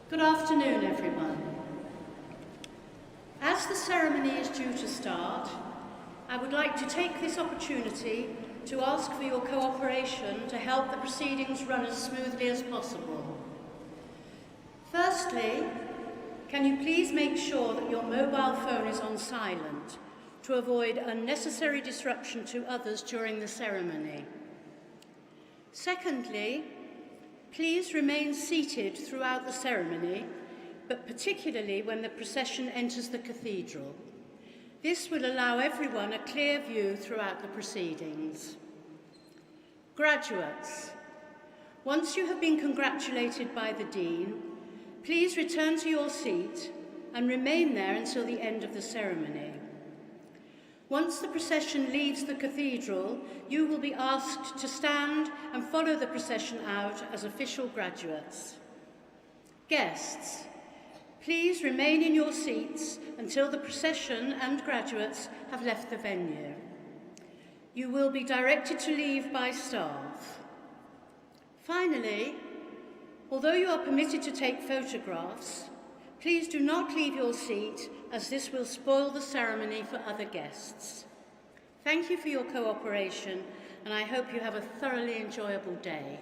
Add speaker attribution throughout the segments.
Speaker 1: Good afternoon, everyone. As the ceremony is due to start, I would like to take this opportunity to ask for your cooperation to help the proceedings run as smoothly as possible. Firstly, can you please make sure that your mobile phone is on silent to avoid unnecessary disruption to others during the ceremony? Secondly, please remain seated throughout the ceremony, but particularly when the procession enters the cathedral. This will allow everyone a clear view throughout the proceedings. Graduates, once you have been congratulated by the Dean, please return to your seat and remain there until the end of the ceremony. Once the procession leaves the cathedral, you will be asked to stand and follow the procession out as official graduates. Guests, please remain in your seats until the procession and graduates have left the venue. You will be directed to leave by staff. Finally, although you are permitted to take photographs, please do not leave your seat, as this will spoil the ceremony for other guests. Thank you for your cooperation, and I hope you have a thoroughly enjoyable day.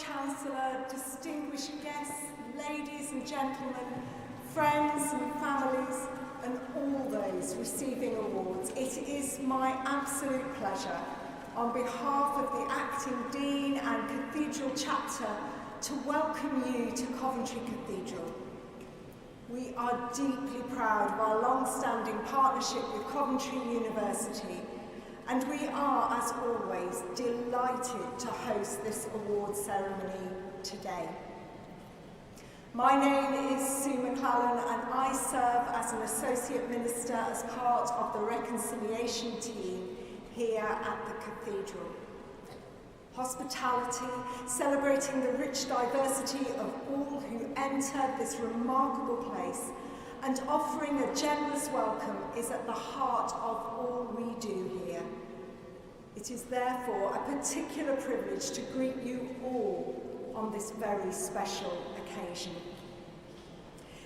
Speaker 2: Pro-Chancellor, distinguished guests, ladies and gentlemen, friends and families, and all those receiving awards, it is my absolute pleasure, on behalf of the Acting Dean and Cathedral Chapter, to welcome you to Coventry Cathedral. We are deeply proud of our long-standing partnership with Coventry University, and we are, as always, delighted to host this award ceremony today. My name is Sue McClellan, and I serve as an Associate Minister as part of the Reconciliation team here at the Cathedral. Hospitality, celebrating the rich diversity of all who enter this remarkable place, and offering a generous welcome is at the heart of all we do here. It is therefore a particular privilege to greet you all on this very special occasion.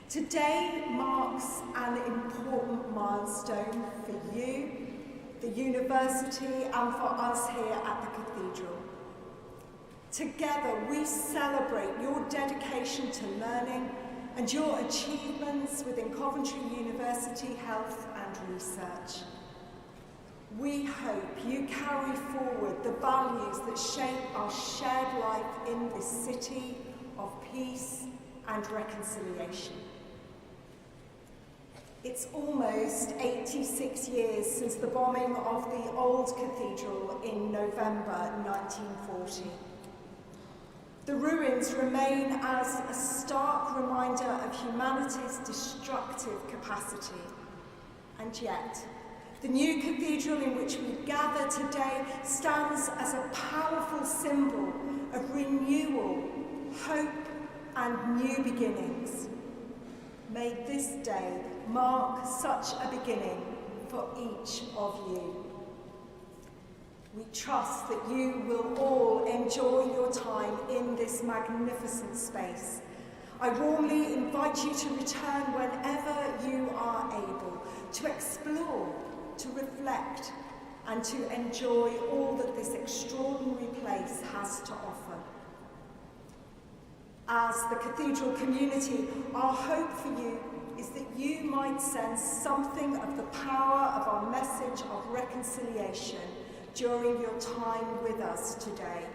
Speaker 2: Today marks an important milestone for you, the university, and for us here at the Cathedral. Together we celebrate your dedication to learning and your achievements within Coventry University Health and Research. We hope you carry forward the values that shape our shared life in this city of peace and reconciliation. It's almost 86 years since the bombing of the old cathedral in November 1940. The ruins remain as a stark reminder of humanity's destructive capacity. And yet, the new cathedral in which we gather today stands as a powerful symbol of renewal, hope, and new beginnings. May this day mark such a beginning for each of you. We trust that you will all enjoy your time in this magnificent space. I warmly invite you to return whenever you are able, to explore, to reflect, and to enjoy all that this extraordinary place has to offer. As the Cathedral community, our hope for you is that you might sense something of the power of our message of reconciliation during your time with us today.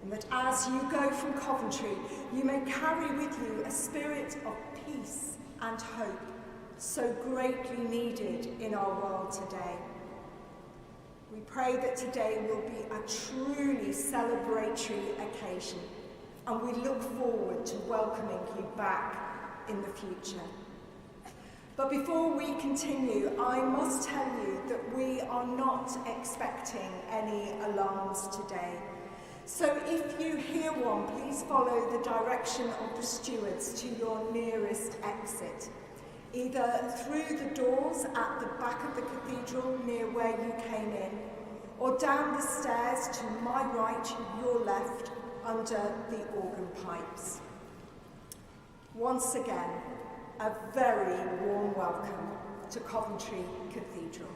Speaker 2: And that as you go from Coventry, you may carry with you a spirit of peace and hope, so greatly needed in our world today. We pray that today will be a truly celebratory occasion, and we look forward to welcoming you back in the future. But before we continue, I must tell you that we are not expecting any alarms today. So if you hear one, please follow the direction of the stewards to your nearest exit, either through the doors at the back of the cathedral near where you came in, or down the stairs to my right, your left, under the organ pipes. Once again, a very warm welcome to Coventry Cathedral.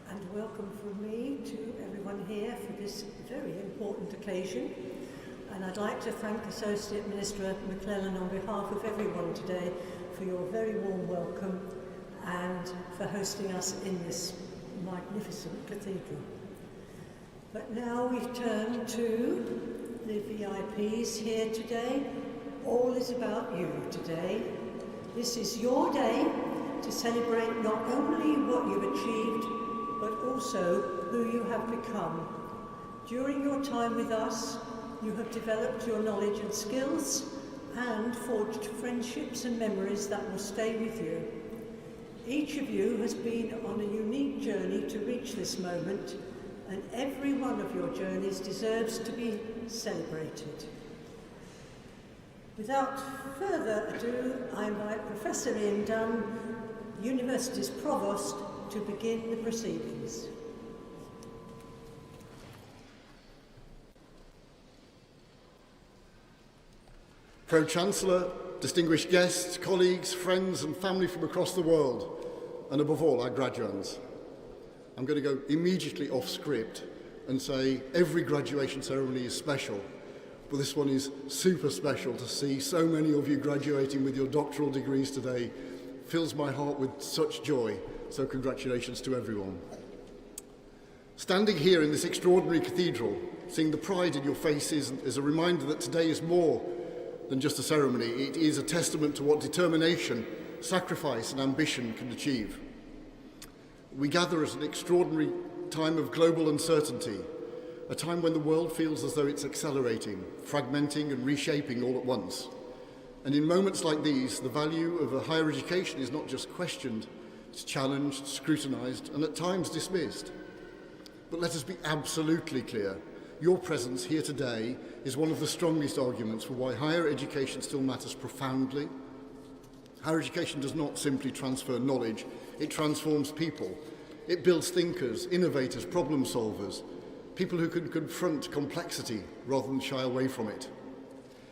Speaker 3: And welcome from me to everyone here for this very important occasion. And I'd like to thank Associate Minister McClellan on behalf of everyone today for your very warm welcome and for hosting us in this magnificent cathedral. But now we turn to the VIPs here today. All is about you today. This is your day to celebrate not only what you've achieved, but also who you have become. During your time with us, you have developed your knowledge and skills and forged friendships and memories that will stay with you. Each of you has been on a unique journey to reach this moment, and every one of your journeys deserves to be celebrated. Without further ado, I invite Professor Ian Dunn, University's Provost, to begin the proceedings.
Speaker 4: Pro-Chancellor distinguished guests, colleagues, friends and family from across the world, and above all, our graduands. I'm going to go immediately off script and say every graduation ceremony is special, but this one is super special. To see so many of you graduating with your doctoral degrees today fills my heart with such joy, so congratulations to everyone. Standing here in this extraordinary cathedral, seeing the pride in your faces is a reminder that today is more than just a ceremony. It is a testament to what determination, sacrifice and ambition can achieve. We gather at an extraordinary time of global uncertainty, a time when the world feels as though it's accelerating, fragmenting and reshaping all at once. And in moments like these, the value of a higher education is not just questioned, it's challenged, scrutinised and at times dismissed. But let us be absolutely clear, your presence here today is one of the strongest arguments for why higher education still matters profoundly. Higher education does not simply transfer knowledge, it transforms people. It builds thinkers, innovators, problem solvers, people who can confront complexity rather than shy away from it.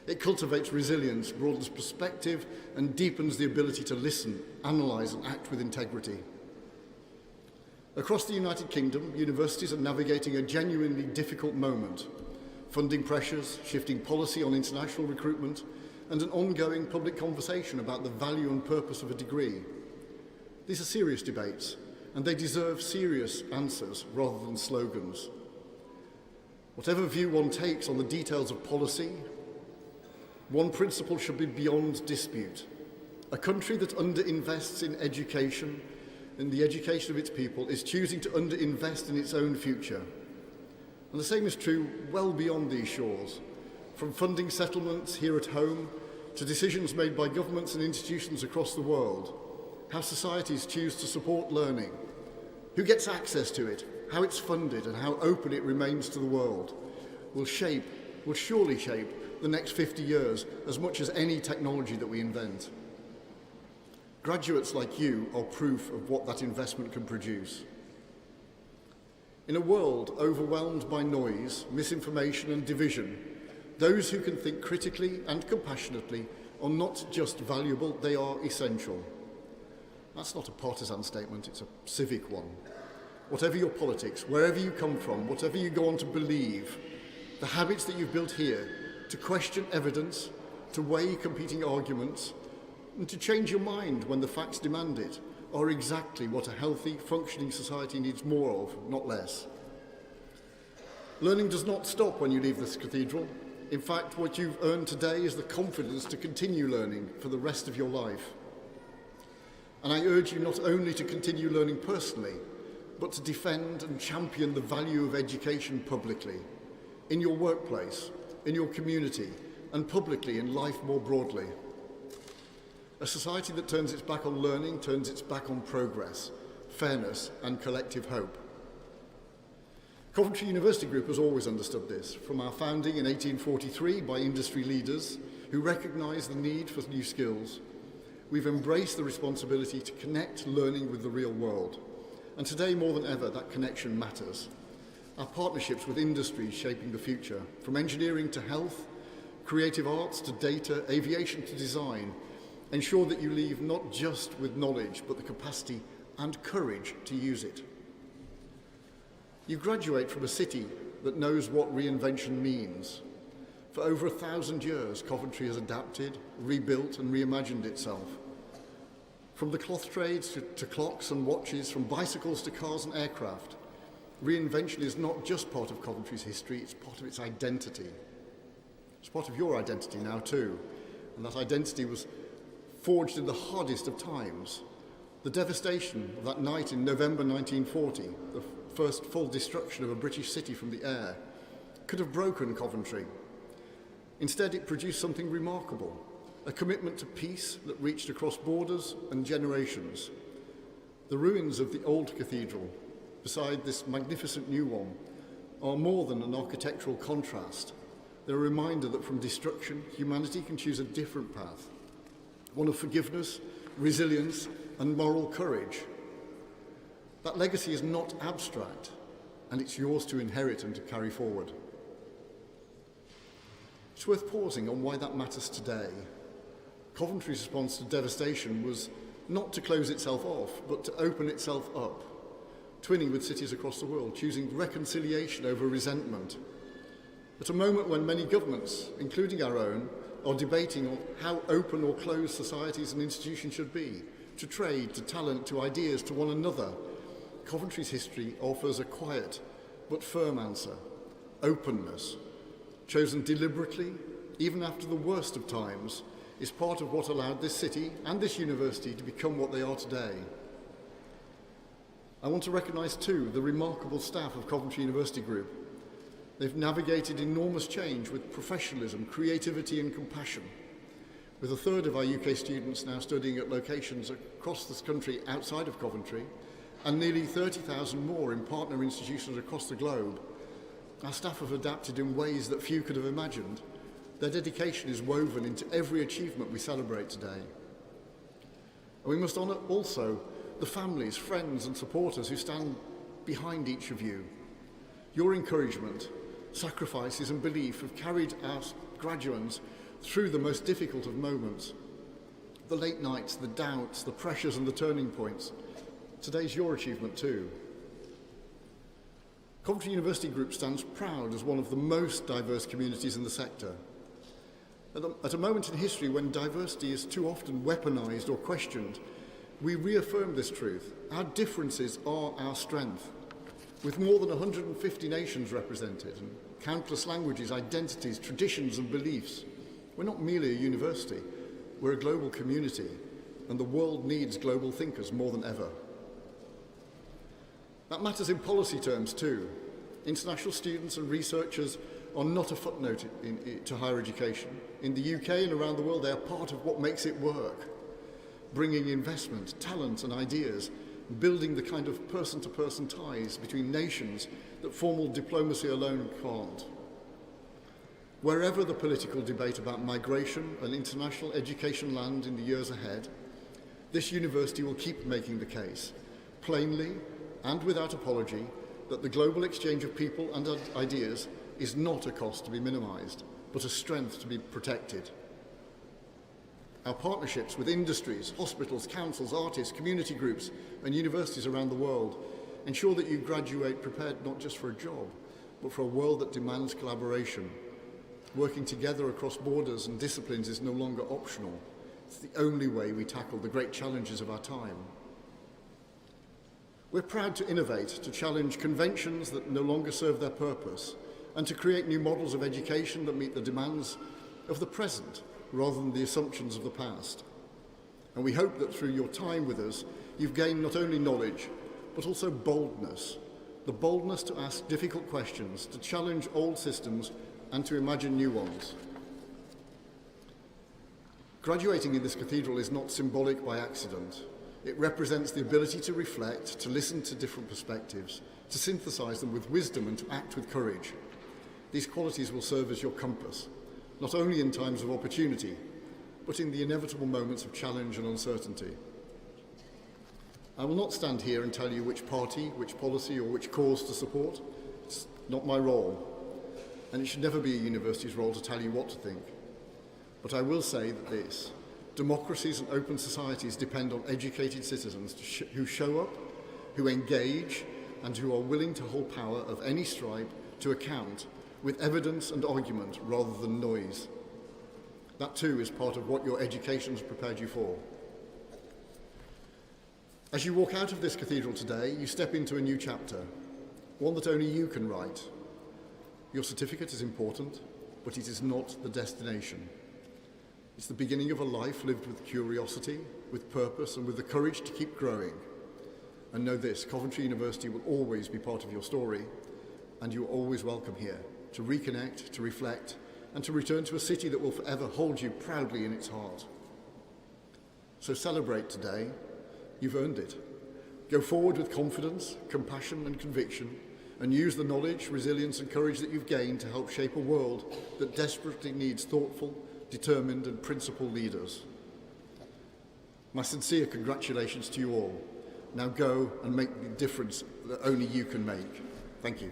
Speaker 4: It cultivates resilience, broadens perspective, and deepens the ability to listen, analyse, and act with integrity. Across the United Kingdom, universities are navigating a genuinely difficult moment. Funding pressures, shifting policy on international recruitment, and an ongoing public conversation about the value and purpose of a degree. These are serious debates, and they deserve serious answers rather than slogans. Whatever view one takes on the details of policy, one principle should be beyond dispute. A country that underinvests in education, in the education of its people, is choosing to underinvest in its own future. And the same is true well beyond these shores, from funding settlements here at home to decisions made by governments and institutions across the world, how societies choose to support learning, who gets access to it, how it's funded and how open it remains to the world, will surely shape the next 50 years as much as any technology that we invent. Graduates like you are proof of what that investment can produce. In a world overwhelmed by noise, misinformation and division, those who can think critically and compassionately are not just valuable, they are essential. That's not a partisan statement, it's a civic one. Whatever your politics, wherever you come from, whatever you go on to believe, the habits that you've built here to question evidence, to weigh competing arguments, and to change your mind when the facts demand it, are exactly what a healthy, functioning society needs more of, not less. Learning does not stop when you leave this cathedral. In fact, what you've earned today is the confidence to continue learning for the rest of your life. And I urge you not only to continue learning personally, but to defend and champion the value of education publicly, in your workplace, in your community, and publicly in life more broadly. A society that turns its back on learning turns its back on progress, fairness, and collective hope. Coventry University Group has always understood this, from our founding in 1843 by industry leaders who recognised the need for new skills. We've embraced the responsibility to connect learning with the real world. And today, more than ever, that connection matters. Our partnerships with industries shaping the future, from engineering to health, creative arts to data, aviation to design, ensure that you leave not just with knowledge, but the capacity and courage to use it. You graduate from a city that knows what reinvention means. For over 1,000 years, Coventry has adapted, rebuilt and reimagined itself. From the cloth trades to clocks and watches, from bicycles to cars and aircraft, reinvention is not just part of Coventry's history, it's part of its identity. It's part of your identity now too, and that identity was forged in the hardest of times. The devastation of that night in November 1940, the first full destruction of a British city from the air, could have broken Coventry. Instead, it produced something remarkable, a commitment to peace that reached across borders and generations. The ruins of the old cathedral, beside this magnificent new one, are more than an architectural contrast. They're a reminder that from destruction, humanity can choose a different path, one of forgiveness, resilience, and moral courage. That legacy is not abstract, and it's yours to inherit and to carry forward. It's worth pausing on why that matters today. Coventry's response to devastation was not to close itself off, but to open itself up, twinning with cities across the world, choosing reconciliation over resentment. At a moment when many governments, including our own, are debating on how open or closed societies and institutions should be, to trade, to talent, to ideas, to one another, Coventry's history offers a quiet but firm answer: openness, chosen deliberately, even after the worst of times, is part of what allowed this city and this university to become what they are today. I want to recognise too the remarkable staff of Coventry University Group. They've navigated enormous change with professionalism, creativity and compassion. With a third of our UK students now studying at locations across this country outside of Coventry, and nearly 30,000 more in partner institutions across the globe, our staff have adapted in ways that few could have imagined. Their dedication is woven into every achievement we celebrate today. And we must honour also the families, friends and supporters who stand behind each of you. Your encouragement, sacrifices and belief have carried our graduates through the most difficult of moments. The late nights, the doubts, the pressures and the turning points. Today's your achievement too. Coventry University Group stands proud as one of the most diverse communities in the sector. At a moment in history when diversity is too often weaponised or questioned, we reaffirm this truth. Our differences are our strength. With more than 150 nations represented and countless languages, identities, traditions and beliefs, we're not merely a university, we're a global community, and the world needs global thinkers more than ever. That matters in policy terms too. International students and researchers are not a footnote to higher education. In the UK and around the world, they are part of what makes it work, bringing investment, talent and ideas, building the kind of person-to-person ties between nations that formal diplomacy alone can't. Wherever the political debate about migration and international education land in the years ahead, this university will keep making the case, plainly and without apology, that the global exchange of people and ideas is not a cost to be minimised, but a strength to be protected. Our partnerships with industries, hospitals, councils, artists, community groups and universities around the world ensure that you graduate prepared not just for a job, but for a world that demands collaboration. Working together across borders and disciplines is no longer optional. It's the only way we tackle the great challenges of our time. We're proud to innovate, to challenge conventions that no longer serve their purpose, and to create new models of education that meet the demands of the present rather than the assumptions of the past. And we hope that through your time with us, you've gained not only knowledge, but also boldness. The boldness to ask difficult questions, to challenge old systems, and to imagine new ones. Graduating in this cathedral is not symbolic by accident. It represents the ability to reflect, to listen to different perspectives, to synthesize them with wisdom and to act with courage. These qualities will serve as your compass, not only in times of opportunity, but in the inevitable moments of challenge and uncertainty. I will not stand here and tell you which party, which policy, or which cause to support. It's not my role, and it should never be a university's role to tell you what to think. But I will say that this: democracies and open societies depend on educated citizens who show up, who engage, and who are willing to hold power of any stripe to account with evidence and argument rather than noise. That too is part of what your education has prepared you for. As you walk out of this cathedral today, you step into a new chapter, one that only you can write. Your certificate is important, but it is not the destination. It's the beginning of a life lived with curiosity, with purpose, and with the courage to keep growing. And know this: Coventry University will always be part of your story, and you are always welcome here to reconnect, to reflect, and to return to a city that will forever hold you proudly in its heart. So celebrate today. You've earned it. Go forward with confidence, compassion, and conviction, and use the knowledge, resilience, and courage that you've gained to help shape a world that desperately needs thoughtful, determined and principled leaders. My sincere congratulations to you all. Now go and make the difference that only you can make. Thank you.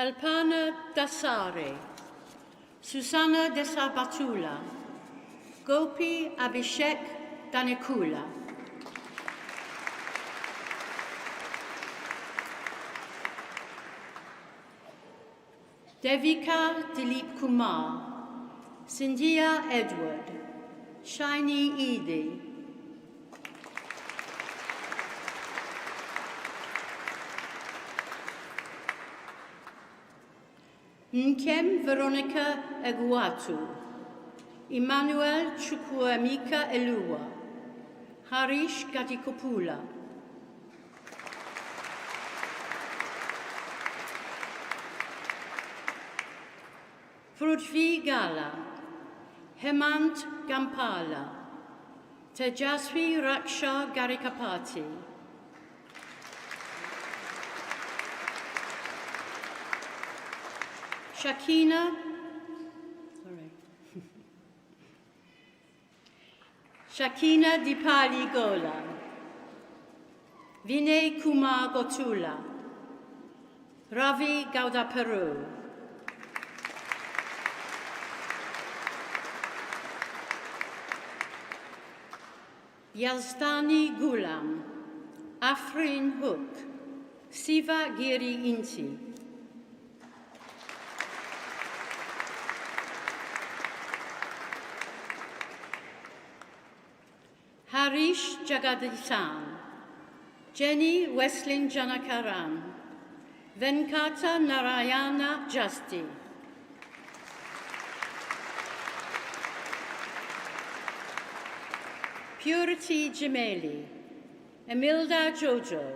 Speaker 1: Kalpana Dasare, Susanna Desabatula, Gopi Abhishek Danekula. Devika Dilip Kumar, Cynthia Edward, Shiny Edie, Nkem Veronica Eguatu, Emmanuel Chukwuemeka Elua, Harish Gadikopula, Prudvi Gala, Hemant Gampala, Tejasvi Raksha Garikapati, Shakina Dipali Gola, Vinay Kumar Gotula, Ravi Gaudaperu, Yazdani Gulam, Afrin Hook, Siva Giri Inti, Harish Jagadisan, Jenny Weslin Janakaran, Venkata Narayana Justi, Purity Jimeli, Emilda Jojo,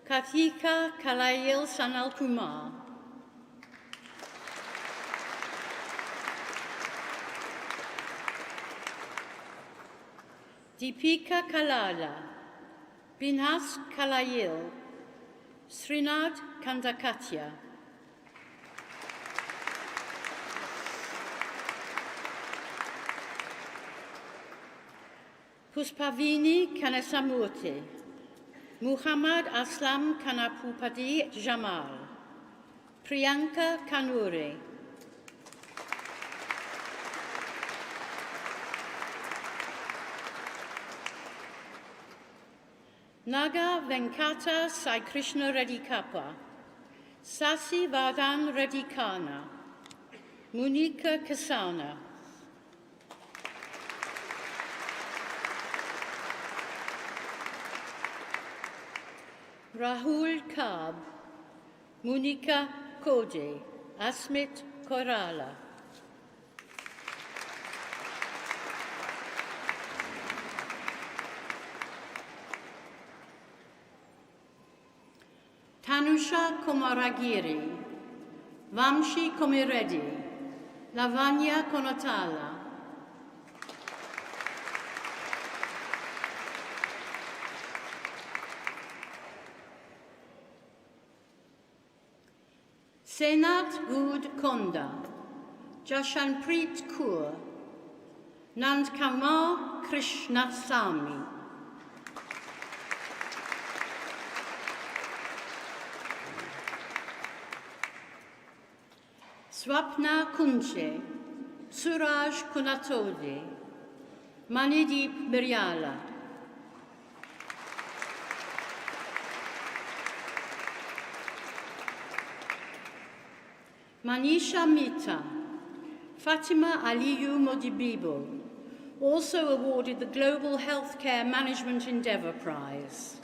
Speaker 1: Katika Kalayil Sanal Kumar, Deepika Kalala, Binhas Kalayil, Srinath Kandakatya, Puspavini Kanasamurti, Muhammad Aslam Kanapupadi Jamal, Priyanka Kanuri, Naga Venkata Sai Krishna Reddy Kappa, Sasi Vardhan Reddy Kana, Munika Kasana, Rahul Kab, Munika Koje, Asmit Korala, Tanusha Komaragiri, Vamshi Komireddy, Lavanya Konatala, Senat Good Konda, Jashanpreet Kaur, Nandkamar Krishnasamy, Swapna Kunche, Suraj Kunatode, Manideep Miryala, Manisha Mita, Fatima Aliyu Modibibo, also awarded the Global Healthcare Management Endeavour Prize.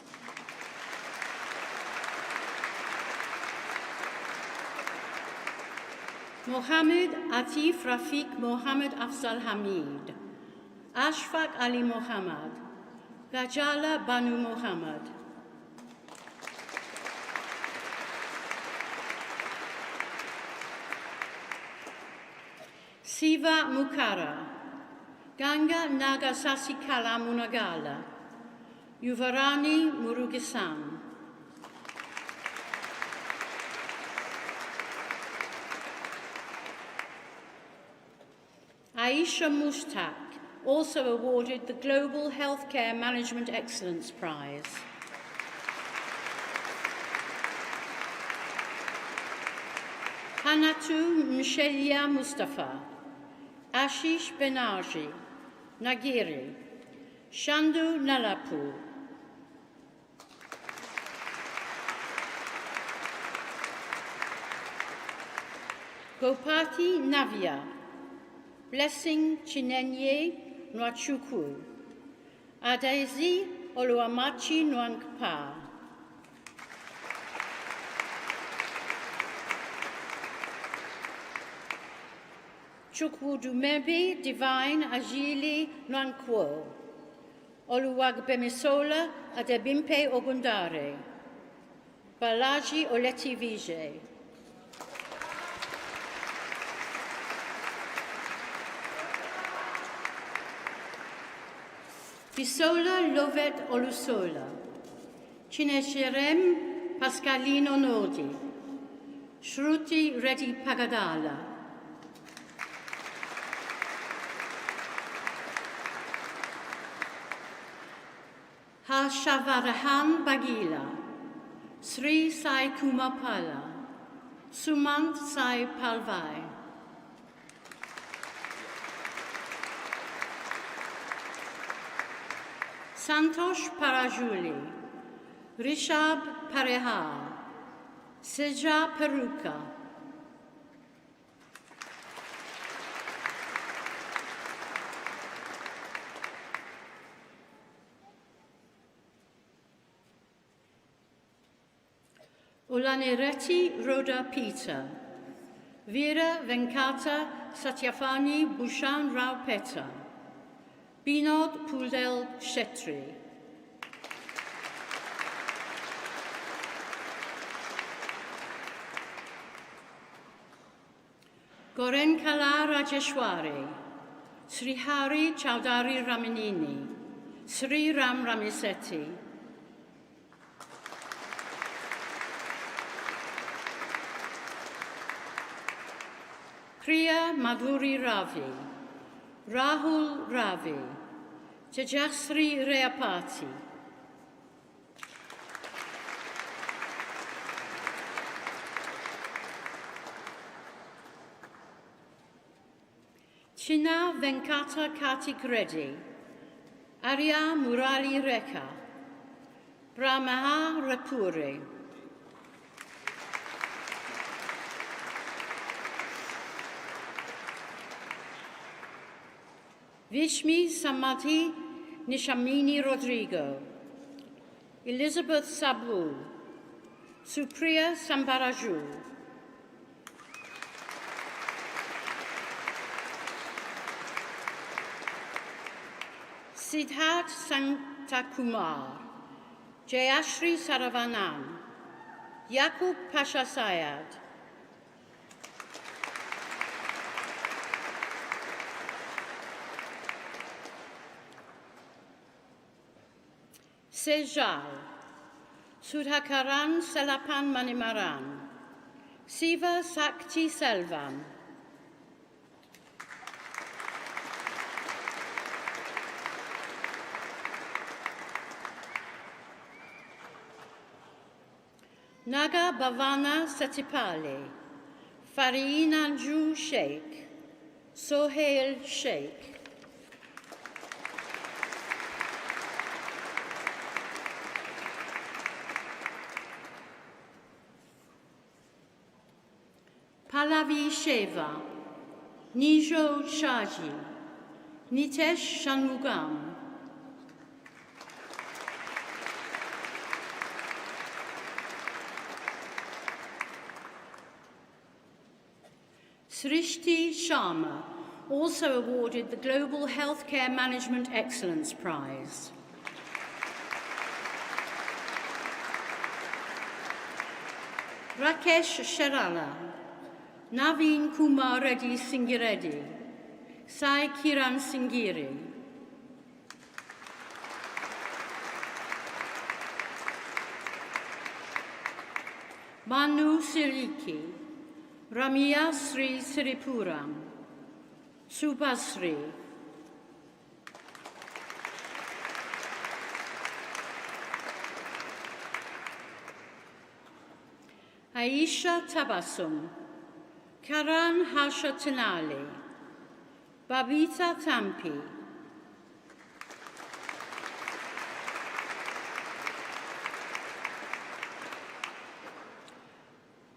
Speaker 1: Mohammed Atif Rafiq Mohammed Afzal Hamid, Ashfaq Ali Mohammad, Gajala Banu Mohammad, Siva Mukara, Ganga Naga Sasikala Munagala, Yuvarani Murugisan, Aisha Mustak, also awarded the Global Healthcare Management Excellence Prize. Hanatu Mshelia Mustafa, Ashish Benaji, Nagiri, Shandu Nalapu, Gopati Navia, Blessing Chinenye Nwachukwu, Adaezi Oluwamachi Nwankpa, Chukwudumebe Divine Ajili Nwankwo, Oluwagbemisola Adebimpe Ogundare, Balaji Oleti Vijay, Bisola Lovet Olusola, Chinesherem Pascalino Nodi, Shruti Reddy Pagadala, Harshavarahan Bagila, Sri Sai Kumapala, Sumant Sai Palvai, Santosh Parajuli, Rishab Parehar, Seja Peruka, Ulanireti Rhoda Peter, Veera Venkata Satyafani Bhushan Rao Peta, Binod Puldel Shetri, Gorenkala Rajeshwari, Sri Hari Chowdhury Ramanini, Sri Ram Ramiseti, Priya Madhuri Ravi, Rahul Ravi, Tejasri Reapati, China Venkata Kartik Reddy, Arya Murali Rekha, Brahmaha Rapuri, Vishmi Samadhi Nishamini Rodrigo, Elizabeth Sabu, Supriya Sambaraju, Siddharth Santakumar, Jayashri Saravanan, Yakub Pasha Sayad, Sejal, Sudhakaran Selapan Manimaran, Siva Sakti Selvam, Naga Bhavana Satipali, Fariinanju Sheikh, Sohail Sheikh, Pallavi Sheva, Nijo Shaji, Nitesh Shanmugam, Srishti Sharma, also awarded the Global Healthcare Management Excellence Prize. Rakesh Sherala, Naveen Kumar Reddy Singireddy, Sai Kiran Singiri, Manu Siriki, Ramya Sri Siripuram, Subhasri, Aisha Tabassum, Karan Harsha Tenali, Babita Tampi,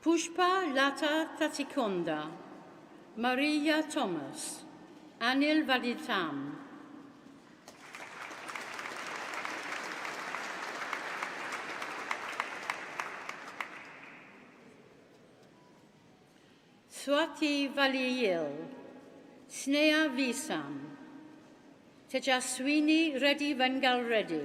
Speaker 1: Pushpa Lata Tatikonda, Maria Thomas, Anil Vaditam, Swati Valiyil, Sneha Visam, Tejaswini Reddy Vengal Reddy,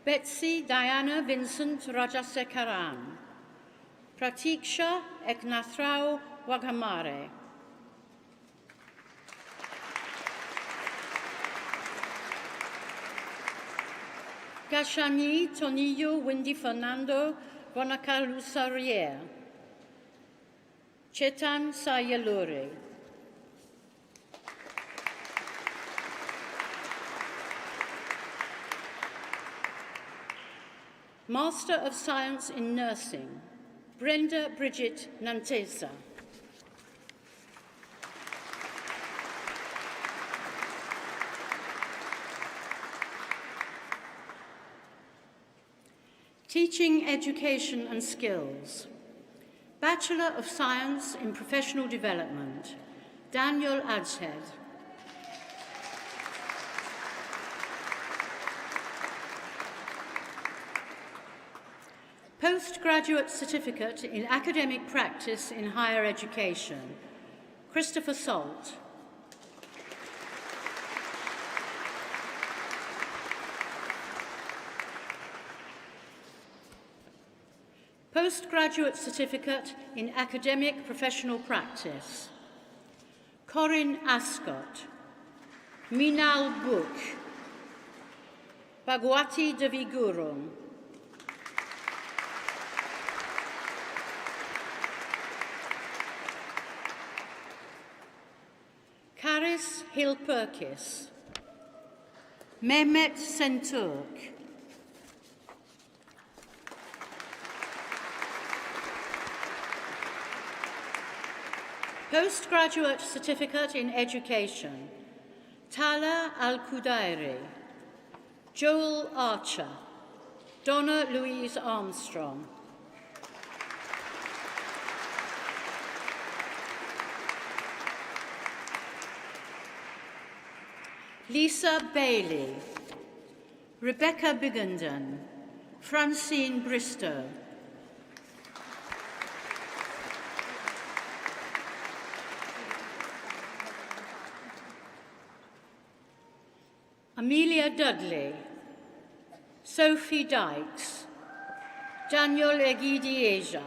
Speaker 1: Betsy Diana Vincent Rajasekaran, Pratiksha Eknathrao Wagamare, Gashani Tonillo Windy Fernando Bonacalusarier, Chetan Sayaluri, Master of Science in Nursing, Brenda Bridget Nantesa. Teaching, Education and Skills, Bachelor of Science in Professional Development, Daniel Adshead. Postgraduate Certificate in Academic Practice in Higher Education, Christopher Salt. Postgraduate Certificate in Academic Professional Practice, Corinne Ascott, Minal Book, Bhagwati Devigurum, Caris Hill-Perkis, Mehmet Senturk, Postgraduate Certificate in Education, Tala Al-Kudairi, Joel Archer, Donna Louise Armstrong, Lisa Bailey, Rebecca Bigenden, Francine Bristow, Amelia Dudley, Sophie Dykes, Daniel Egidieja,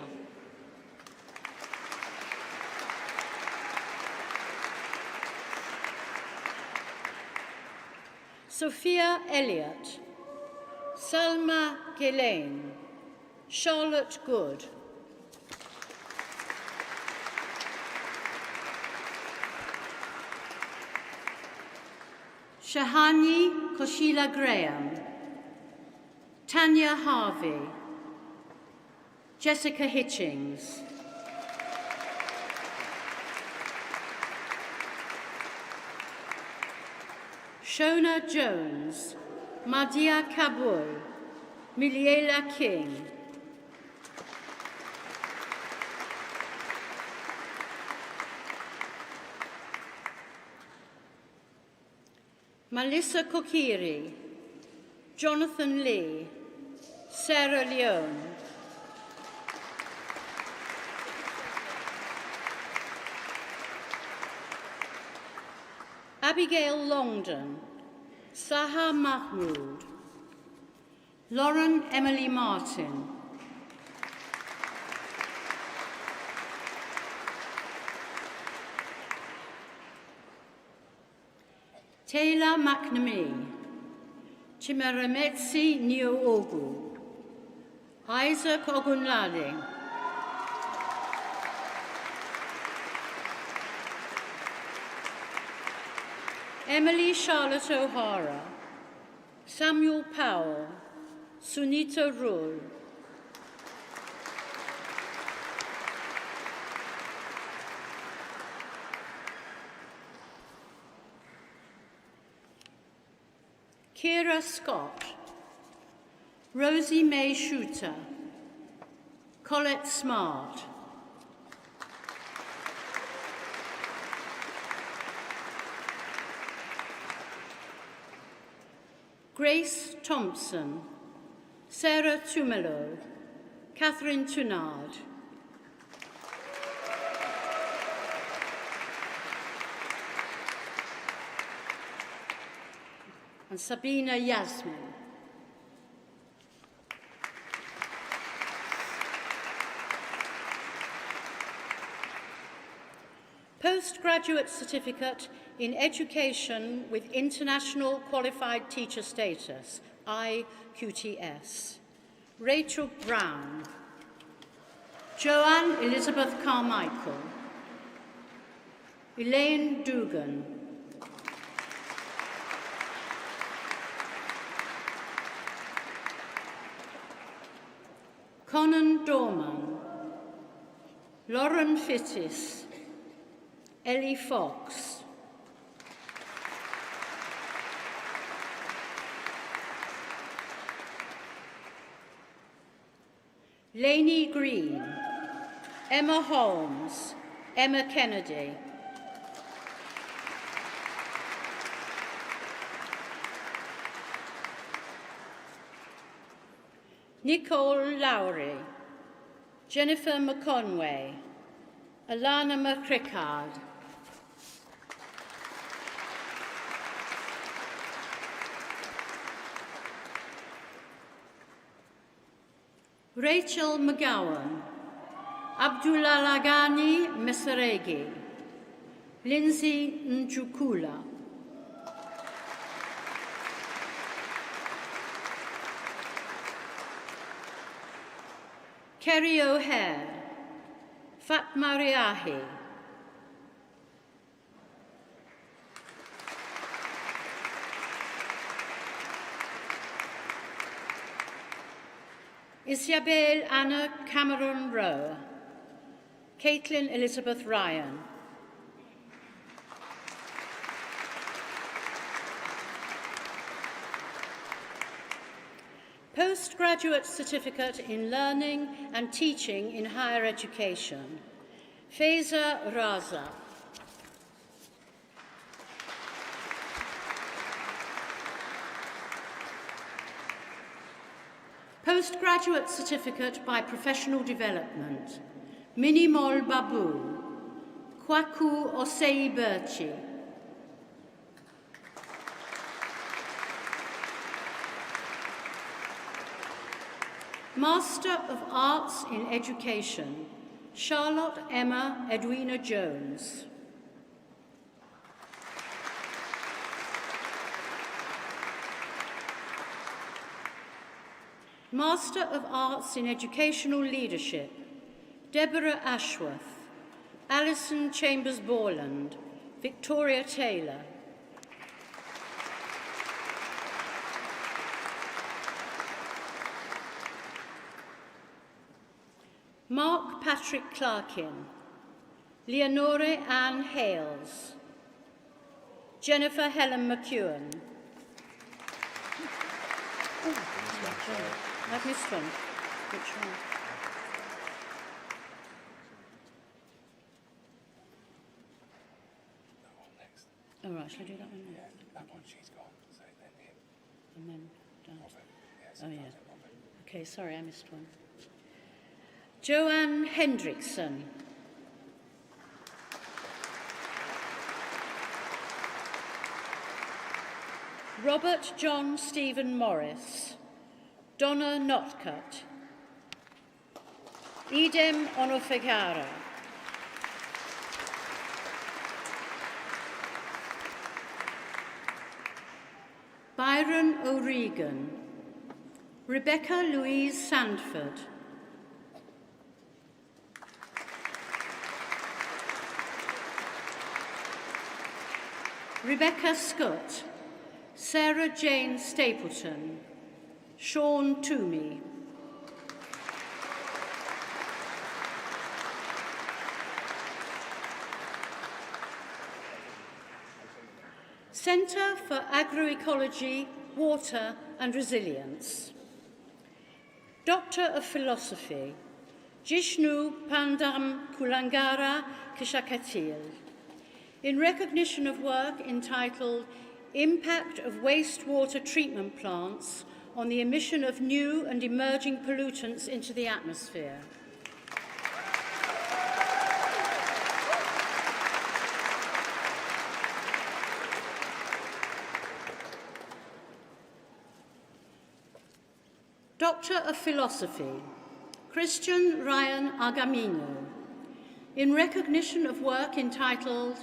Speaker 1: Sophia Elliott, Salma Ghislaine, Charlotte Good, Shahani Koshila Graham, Tanya Harvey, Jessica Hitchings, Shona Jones, Madia Kabul, Miliela King, Melissa Kokiri, Jonathan Lee, Sarah Leone, Abigail Longdon, Saha Mahmood, Lauren Emily Martin, Taylor McNamee, Chimeremetsi Nio-Ogu, Isaac Ogunlade, Emily Charlotte O'Hara, Samuel Powell, Sunita Rule. Kira Scott, Rosie May Shooter, Colette Smart, Grace Thompson, Sarah Tumelo, Catherine Tunard, and Sabina Yasmin. Postgraduate Certificate in Education with International Qualified Teacher Status, IQTS. Rachel Brown. Joanne Elizabeth Carmichael. Elaine Dugan. Conan Dorman. Lauren Fittis. Ellie Fox. Lainey Green. Emma Holmes. Emma Kennedy. Nicole Lowry. Jennifer McConway. Alana McCrickard. Rachel McGowan, Abdullah Lagani Mesaregi, Lindsay Njukula, Kerry O'Hare, Fatma Riahi, Isabel Anna Cameron Rowe, Caitlin Elizabeth Ryan, Postgraduate Certificate in Learning and Teaching in Higher Education, Faiza Raza. Postgraduate Certificate by Professional Development, Minimol Babu, Kwaku Osei Birchi. Master of Arts in Education, Charlotte Emma Edwina Jones. Master of Arts in Educational Leadership, Deborah Ashworth, Alison Chambers-Borland, Victoria Taylor. Mark Patrick Clarkin, Leonore Ann Hales, Jennifer Helen McEwen. I've missed one. Which one?
Speaker 5: That one next.
Speaker 1: Oh, right, shall I do that one now?
Speaker 5: Yeah, that one she's gone. So then him.
Speaker 1: And then down.
Speaker 5: Robert.
Speaker 1: Oh, yeah. Okay, sorry, I missed one. Joanne Hendrickson. Robert John Stephen Morris. Donna Notcutt. Idem Onofegara. Byron O'Regan. Rebecca Louise Sandford. Rebecca Scott. Sarah Jane Stapleton. Sean Toomey. Centre for Agroecology, Water and Resilience. Doctor of Philosophy, Jishnu Pandam Kulangara Kishakatil. In recognition of work entitled Impact of Wastewater Treatment Plants on the Emission of New and Emerging Pollutants into the Atmosphere. Doctor of Philosophy, Christian Ryan Agamino, in recognition of work entitled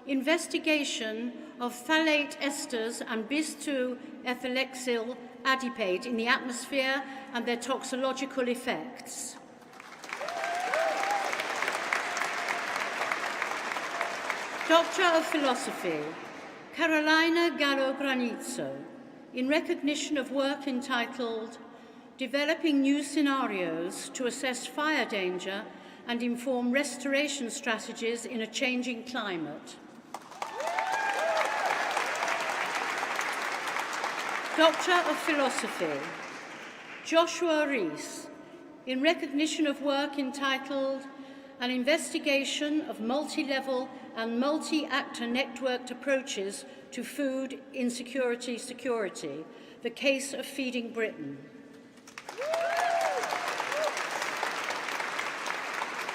Speaker 1: Investigation of Phthalate Esters and bis-2-ethylexyl adipate in the Atmosphere and their Toxicological Effects. Doctor of Philosophy, Carolina Gallo Granizzo, in recognition of work entitled Developing New Scenarios to Assess Fire Danger and Inform Restoration Strategies in a Changing Climate. Doctor of Philosophy, Joshua Rees, in recognition of work entitled An Investigation of Multi-Level and Multi-Actor Networked Approaches to Food Insecurity Security, the Case of Feeding Britain.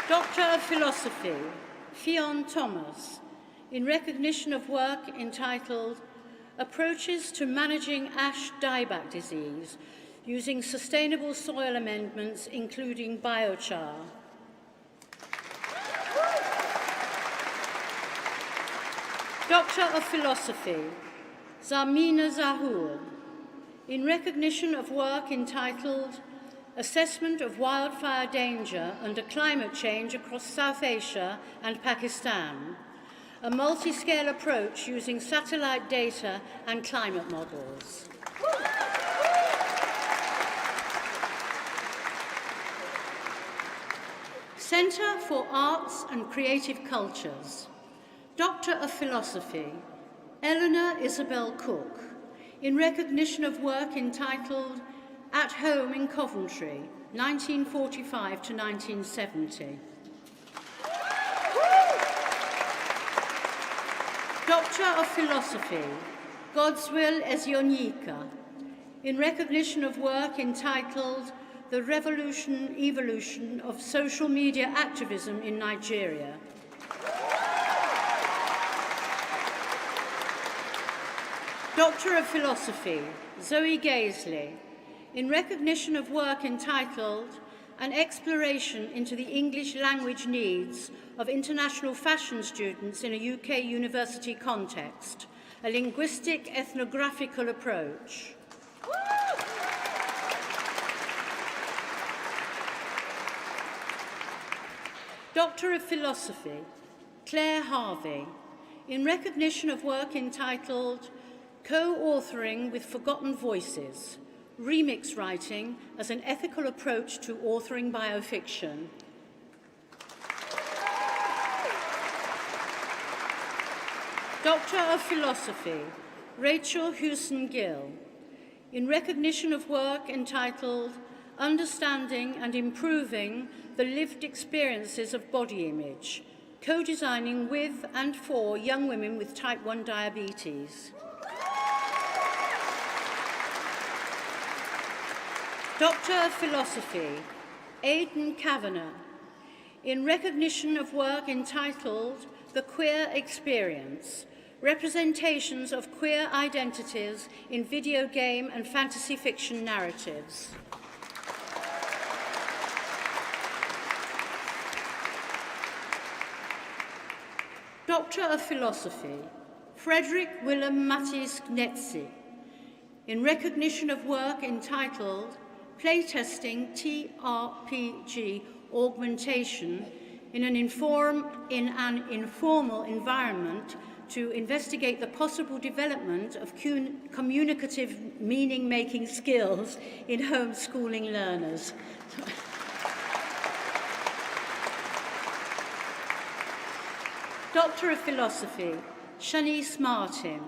Speaker 1: Doctor of Philosophy, Fionn Thomas, in recognition of work entitled Approaches to Managing Ash Dieback Disease using Sustainable Soil Amendments, including Biochar. Doctor of Philosophy, Zarmina Zahur, in recognition of work entitled Assessment of Wildfire Danger Under Climate Change Across South Asia and Pakistan, a multi-scale approach using satellite data and climate models. Centre for Arts and Creative Cultures. Doctor of Philosophy, Eleanor Isabel Cook, in recognition of work entitled At Home in Coventry, 1945 to 1970. Doctor of Philosophy, Godswill Ezionika, in recognition of work entitled The Evolution of Social Media Activism in Nigeria. Doctor of Philosophy, Zoe Gaisley, in recognition of work entitled An Exploration into the English Language Needs of International Fashion Students in a UK University Context, a Linguistic Ethnographical Approach. Doctor of Philosophy, Claire Harvey, in recognition of work entitled Co-authoring with Forgotten Voices, Remix Writing as an Ethical Approach to Authoring Biofiction. Doctor of Philosophy, Rachel Hewson-Gill, in recognition of work entitled Understanding and Improving the Lived Experiences of Body Image, co-designing with and for young women with type 1 diabetes. Doctor of Philosophy, Aidan Kavanagh, in recognition of work entitled The Queer Experience, Representations of Queer Identities in Video Game and Fantasy Fiction Narratives. Doctor of Philosophy, Frederick Willem Matthijs Gnetzi, in recognition of work entitled Playtesting TRPG Augmentation in an informal environment to investigate the possible development of communicative meaning-making skills in homeschooling learners. Doctor of Philosophy, Shanice Martin,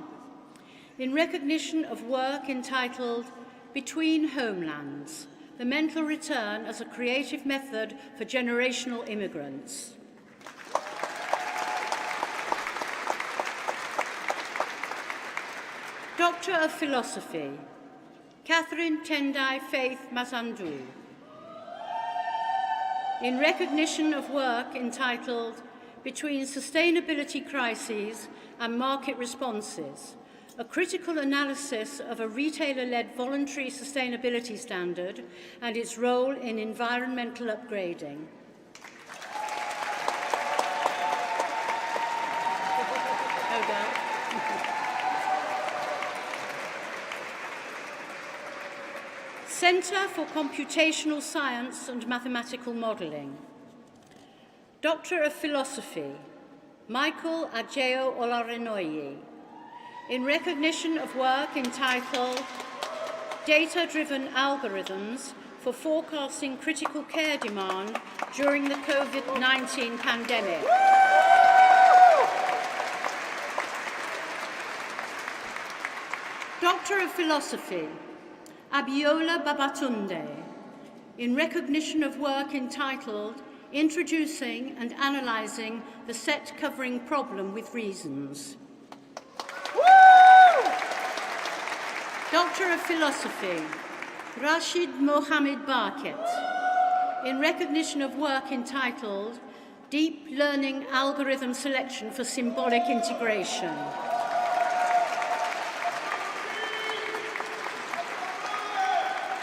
Speaker 1: in recognition of work entitled Between Homelands, the mental return as a creative method for generational immigrants. Doctor of Philosophy, Catherine Tendai Faith Mazandu, in recognition of work entitled Between Sustainability Crises and Market Responses, a critical analysis of a retailer-led voluntary sustainability standard and its role in environmental upgrading. Centre for Computational Science and Mathematical Modelling. Doctor of Philosophy, Michael Adjeo Olarenoyi, in recognition of work entitled Data-Driven Algorithms for Forecasting Critical Care Demand During the COVID-19 Pandemic. Doctor of Philosophy, Abiola Babatunde, in recognition of work entitled Introducing and Analysing the Set Covering Problem with Reasons. Doctor of Philosophy, Rashid Mohammed Barket, in recognition of work entitled Deep Learning Algorithm Selection for Symbolic Integration.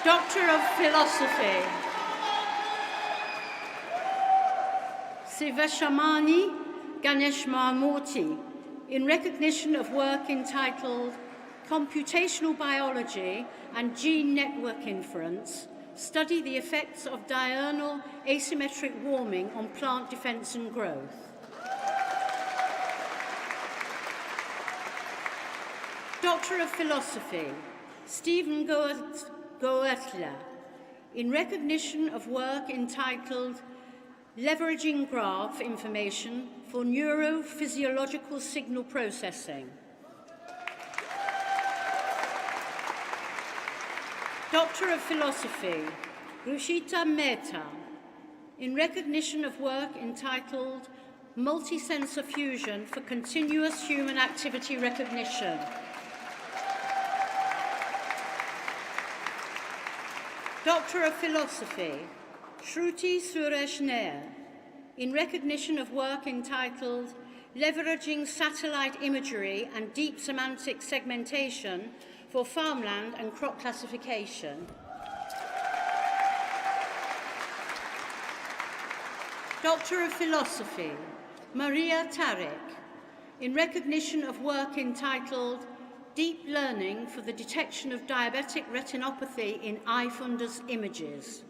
Speaker 1: Doctor of Philosophy, Sivashamani Ganesh Mahmurti, in recognition of work entitled Computational Biology and Gene Network Inference, study the effects of diurnal asymmetric warming on plant defense and growth. Doctor of Philosophy, Stephen Goetler, in recognition of work entitled Leveraging Graph Information for Neurophysiological Signal Processing. Doctor of Philosophy, Ruchita Mehta, in recognition of work entitled Multi-Sensor Fusion for Continuous Human Activity Recognition. Doctor of Philosophy, Shruti Suresh Nair, in recognition of work entitled Leveraging Satellite Imagery and Deep Semantic Segmentation for Farmland and Crop Classification. Doctor of Philosophy, Maria Tarek, in recognition of work entitled Deep Learning for the Detection of Diabetic Retinopathy in Eye Fundus Images.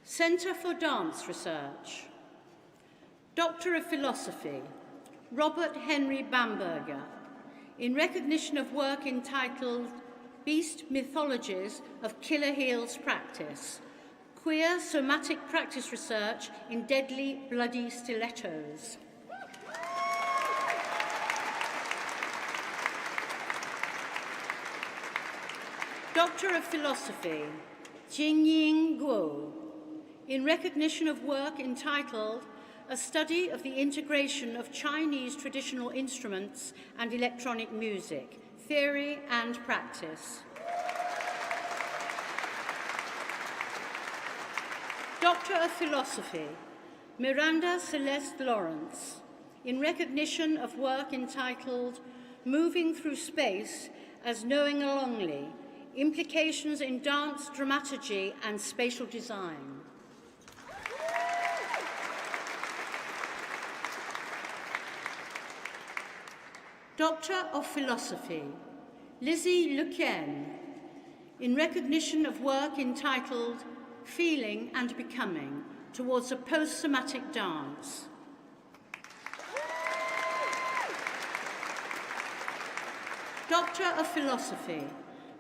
Speaker 1: Centre for Dance Research. Doctor of Philosophy, Robert Henry Bamberger, in recognition of work entitled Beast Mythologies of Killer Heels Practice, Queer Somatic Practice Research in Deadly Bloody Stilettos. Doctor of Philosophy, Jingying Guo, in recognition of work entitled A Study of the Integration of Chinese Traditional Instruments and Electronic Music, Theory and Practice. Doctor of Philosophy, Miranda Celeste Lawrence, in recognition of work entitled Moving Through Space as Knowing Alongly, Implications in Dance, Dramaturgy and Spatial Design. Doctor of Philosophy, Lizzie Luquen, in recognition of work entitled feeling and becoming towards a post-somatic dance. Doctor of Philosophy,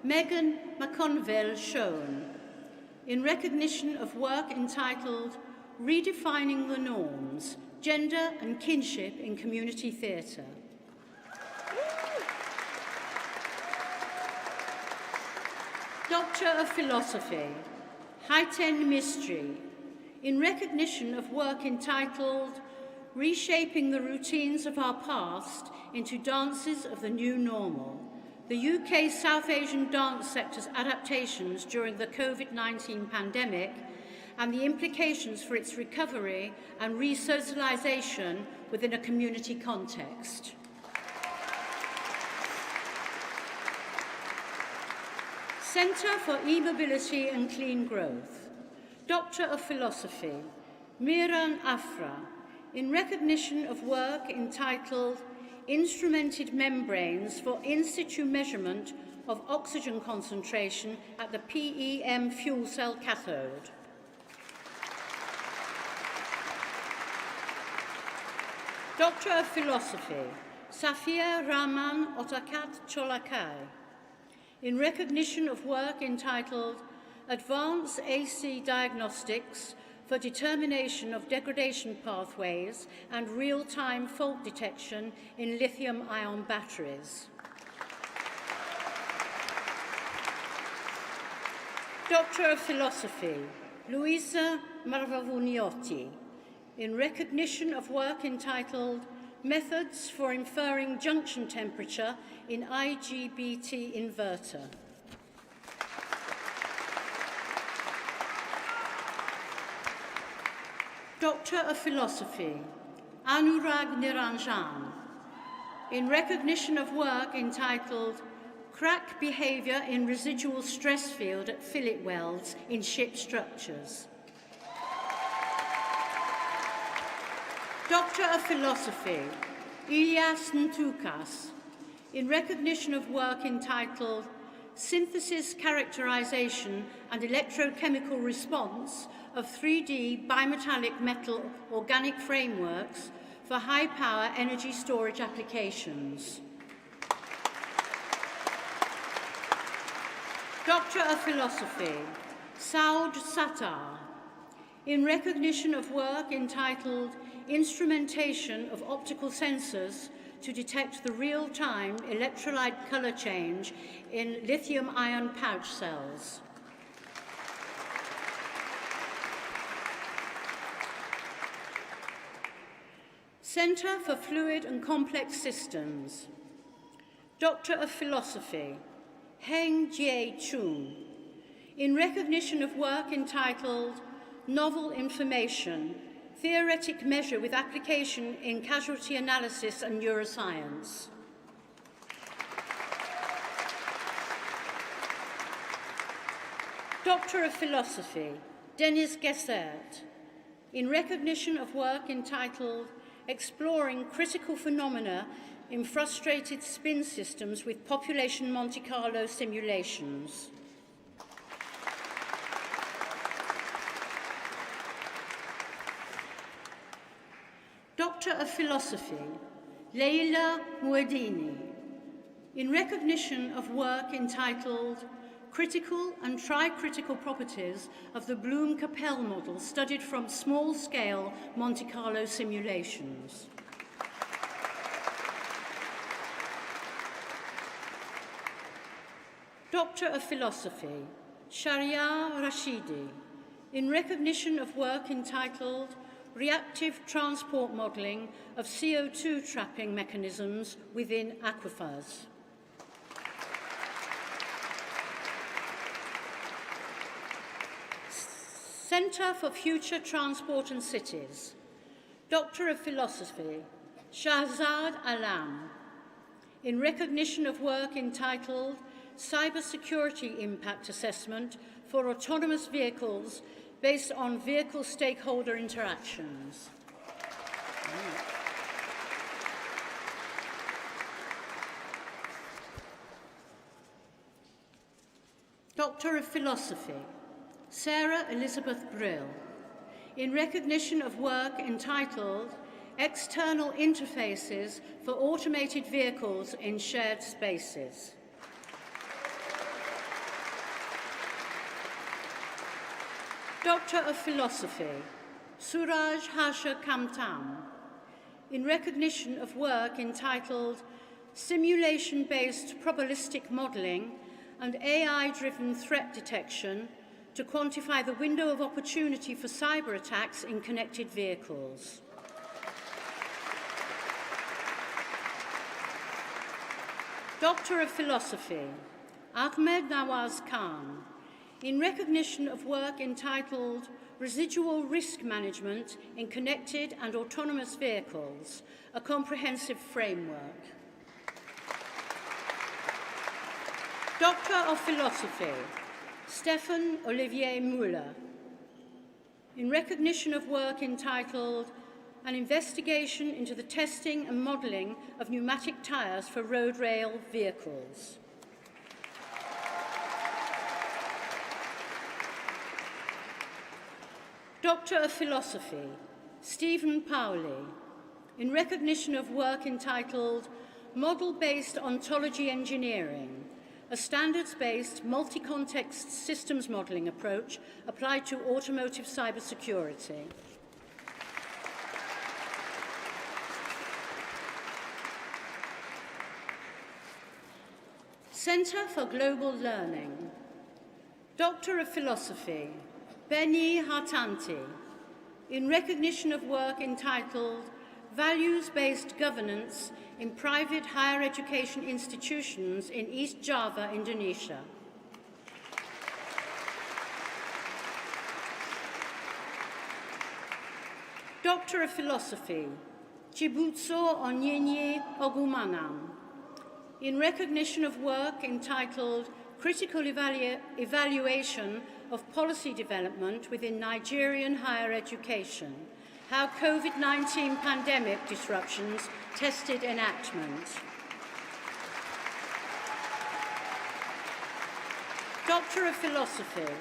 Speaker 1: Megan McConville-Schoen, in recognition of work entitled Redefining the Norms, Gender and Kinship in Community Theatre. Doctor of Philosophy, Haiten Mistry, in recognition of work entitled Reshaping the Routines of Our Past into Dances of the New Normal, the UK South Asian dance sector's adaptations during the COVID-19 pandemic and the implications for its recovery and re-socialisation within a community context. Centre for E-Mobility and Clean Growth, Doctor of Philosophy, Miran Afra, in recognition of work entitled Instrumented Membranes for In Situ Measurement of Oxygen Concentration at the PEM Fuel Cell Cathode. Doctor of Philosophy, Safia Rahman Otakat Cholakai, in recognition of work entitled Advanced AC Diagnostics for Determination of Degradation Pathways and Real-Time Fault Detection in Lithium-ion Batteries. Doctor of Philosophy, Luisa Marvavuniotti, in recognition of work entitled Methods for Inferring Junction Temperature in IGBT Inverter. Doctor of Philosophy, Anurag Niranjan, in recognition of work entitled Crack Behaviour in Residual Stress Field at Fillet Welds in Ship Structures. Doctor of Philosophy, Ilias Ntoukas, in recognition of work entitled Synthesis, Characterization and Electrochemical Response of 3D bimetallic metal organic frameworks for high-power energy storage applications. Doctor of Philosophy, Saud Sattar, in recognition of work entitled Instrumentation of Optical Sensors to Detect the Real-Time Electrolyte Color Change in Lithium-ion Pouch Cells. Centre for Fluid and Complex Systems, Doctor of Philosophy, Heng Jie Chung, in recognition of work entitled Novel Information, Theoretic Measure with Application in Casualty Analysis and Neuroscience. Doctor of Philosophy, Denis Gessert, in recognition of work entitled Exploring Critical Phenomena in Frustrated Spin Systems with Population Monte Carlo Simulations. Doctor of Philosophy, Leila Muedini, in recognition of work entitled Critical and Tricritical Properties of the Bloom-Capell Model studied from small-scale Monte Carlo simulations. Doctor of Philosophy, Shahryar Rashidi, in recognition of work entitled Reactive Transport Modelling of CO2 Trapping Mechanisms within Aquifers. Centre for Future Transport and Cities, Doctor of Philosophy, Shahzad Alam, in recognition of work entitled Cybersecurity Impact Assessment for Autonomous Vehicles based on vehicle stakeholder interactions. Doctor of Philosophy, Sarah Elizabeth Brill, in recognition of work entitled External Interfaces for Automated Vehicles in Shared Spaces. Doctor of Philosophy, Suraj Harsha Kamtam, in recognition of work entitled Simulation-Based Probabilistic Modelling and AI-Driven Threat Detection to Quantify the Window of Opportunity for Cyber Attacks in Connected Vehicles. Doctor of Philosophy, Ahmed Nawaz Khan, in recognition of work entitled Residual Risk Management in Connected and Autonomous Vehicles, a Comprehensive Framework. Doctor of Philosophy, Stefan Olivier Muller, in recognition of work entitled An Investigation into the Testing and Modelling of Pneumatic Tyres for Road Rail Vehicles. Doctor of Philosophy, Stephen Powley, in recognition of work entitled Model-Based Ontology Engineering, a standards-based multi-context systems modelling approach applied to automotive cybersecurity. Centre for Global Learning, Doctor of Philosophy, Beni Hartanti, in recognition of work entitled Values-Based Governance in Private Higher Education Institutions in East Java, Indonesia. Doctor of Philosophy, Chibutso Onyenye Ogumanam, in recognition of work entitled Critical Evaluation of Policy Development within Nigerian Higher Education, How COVID-19 Pandemic Disruptions Tested Enactment. Doctor of Philosophy,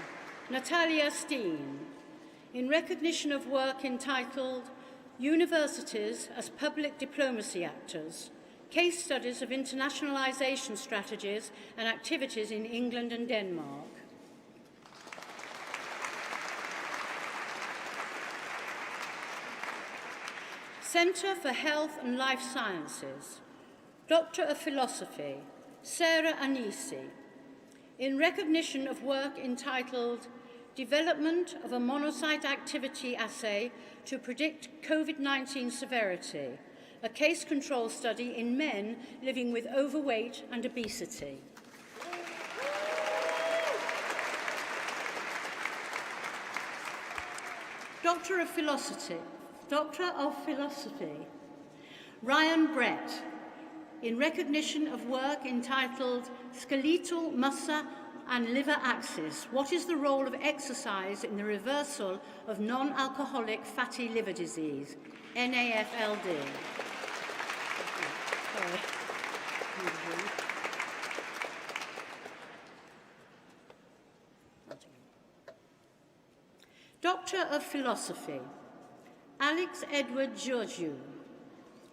Speaker 1: Natalia Steen, in recognition of work entitled Universities as Public Diplomacy Actors, Case Studies of Internationalization Strategies and Activities in England and Denmark. Centre for Health and Life Sciences, Doctor of Philosophy, Sarah Anisi, in recognition of work entitled Development of a Monocyte Activity Assay to Predict COVID-19 Severity, a case control study in men living with overweight and obesity. Doctor of Philosophy, Ryan Brett, in recognition of work entitled Skeletal Muscle and Liver Axis, What is the Role of Exercise in the Reversal of Non-Alcoholic Fatty Liver Disease, NAFLD. Doctor of Philosophy, Alex Edward Georgiou,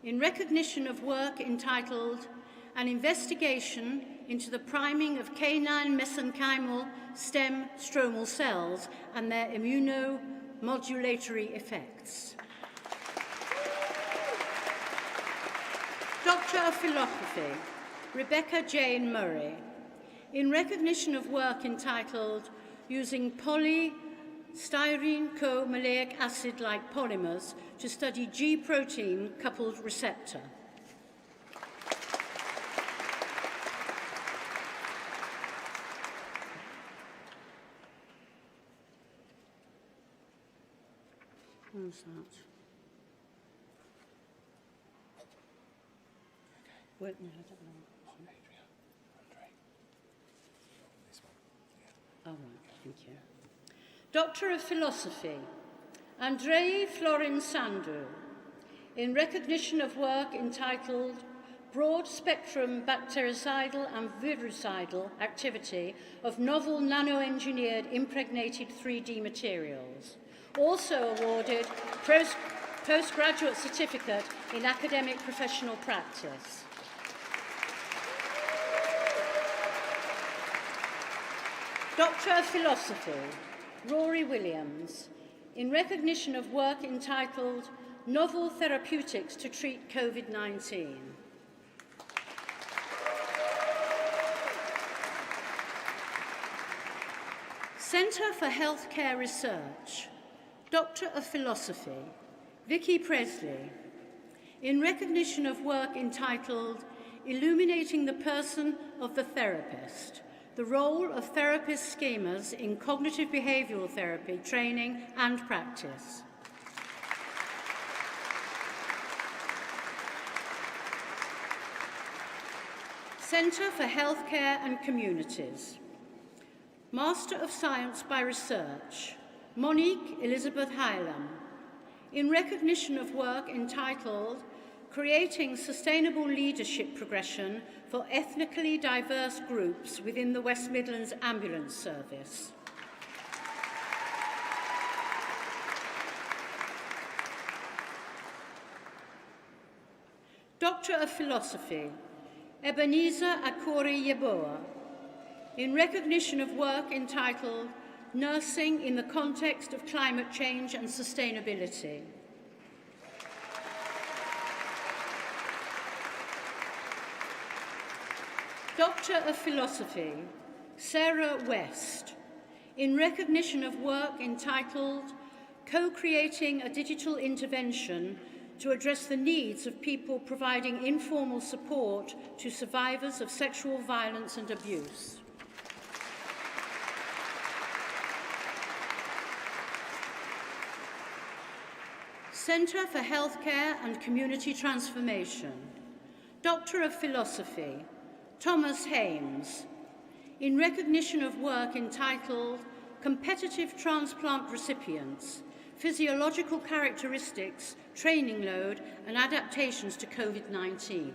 Speaker 1: in recognition of work entitled An Investigation into the Priming of Canine Mesenchymal Stem Stromal Cells and Their Immunomodulatory Effects. Doctor of Philosophy, Rebecca Jane Murray, in recognition of work entitled Using Polystyrene Co-Maleic Acid-like Polymers to Study G-Protein Coupled Receptor. What's that? Wait, no, I don't know. Oh, right, thank you. Doctor of Philosophy, Andrei Florin Sandu, in recognition of work entitled broad-spectrum bactericidal and virucidal activity of novel nano-engineered impregnated 3D materials. Also awarded postgraduate certificate in academic professional practice. Doctor of Philosophy, Rory Williams, in recognition of work entitled Novel Therapeutics to Treat COVID-19. Centre for Healthcare Research, Doctor of Philosophy, Vicky Presley, in recognition of work entitled Illuminating the Person of the Therapist, the role of therapist schemas in cognitive behavioural therapy, training and practice. Centre for Healthcare and Communities, Master of Science by Research, Monique Elizabeth Hylam, in recognition of work entitled Creating Sustainable Leadership Progression for Ethnically Diverse Groups within the West Midlands Ambulance Service. Doctor of Philosophy, Ebenezer Akori Yeboah, in recognition of work entitled Nursing in the Context of Climate Change and Sustainability. Doctor of Philosophy, Sarah West, in recognition of work entitled Co-Creating a Digital Intervention to address the needs of people providing informal support to survivors of sexual violence and abuse. Centre for Healthcare and Community Transformation, Doctor of Philosophy, Thomas Hames, in recognition of work entitled Competitive Transplant Recipients, Physiological Characteristics, Training Load and Adaptations to COVID-19.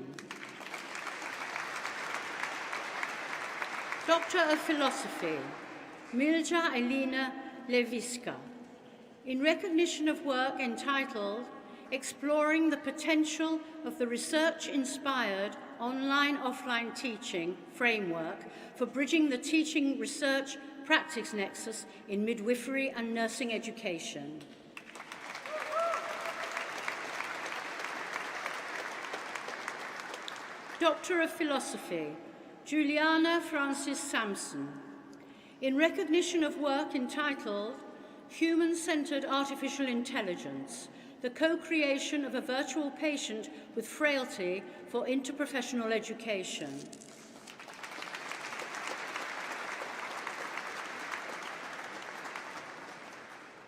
Speaker 1: Doctor of Philosophy, Milja Elena Lewiska, in recognition of work entitled Exploring the Potential of the Research-Inspired Online-Offline Teaching Framework for Bridging the Teaching Research Practice Nexus in Midwifery and Nursing Education. Doctor of Philosophy, Juliana Francis Sampson, in recognition of work entitled Human-Centered Artificial Intelligence, the co-creation of a virtual patient with frailty for interprofessional education.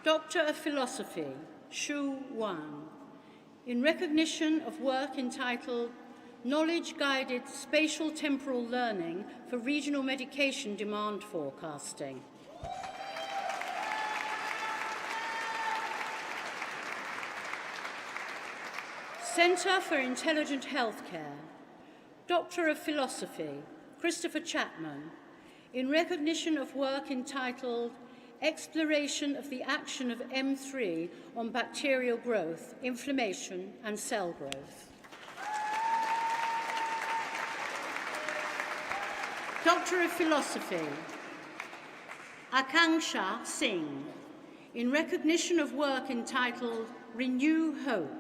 Speaker 1: Doctor of Philosophy, Shu Wan, in recognition of work entitled Knowledge-Guided Spatial Temporal Learning for Regional Medication Demand Forecasting. Centre for Intelligent Healthcare, Doctor of Philosophy, Christopher Chapman, in recognition of work entitled Exploration of the Action of M3 on Bacterial Growth, Inflammation and Cell Growth. Doctor of Philosophy, Akanksha Singh, in recognition of work entitled Renew Hope,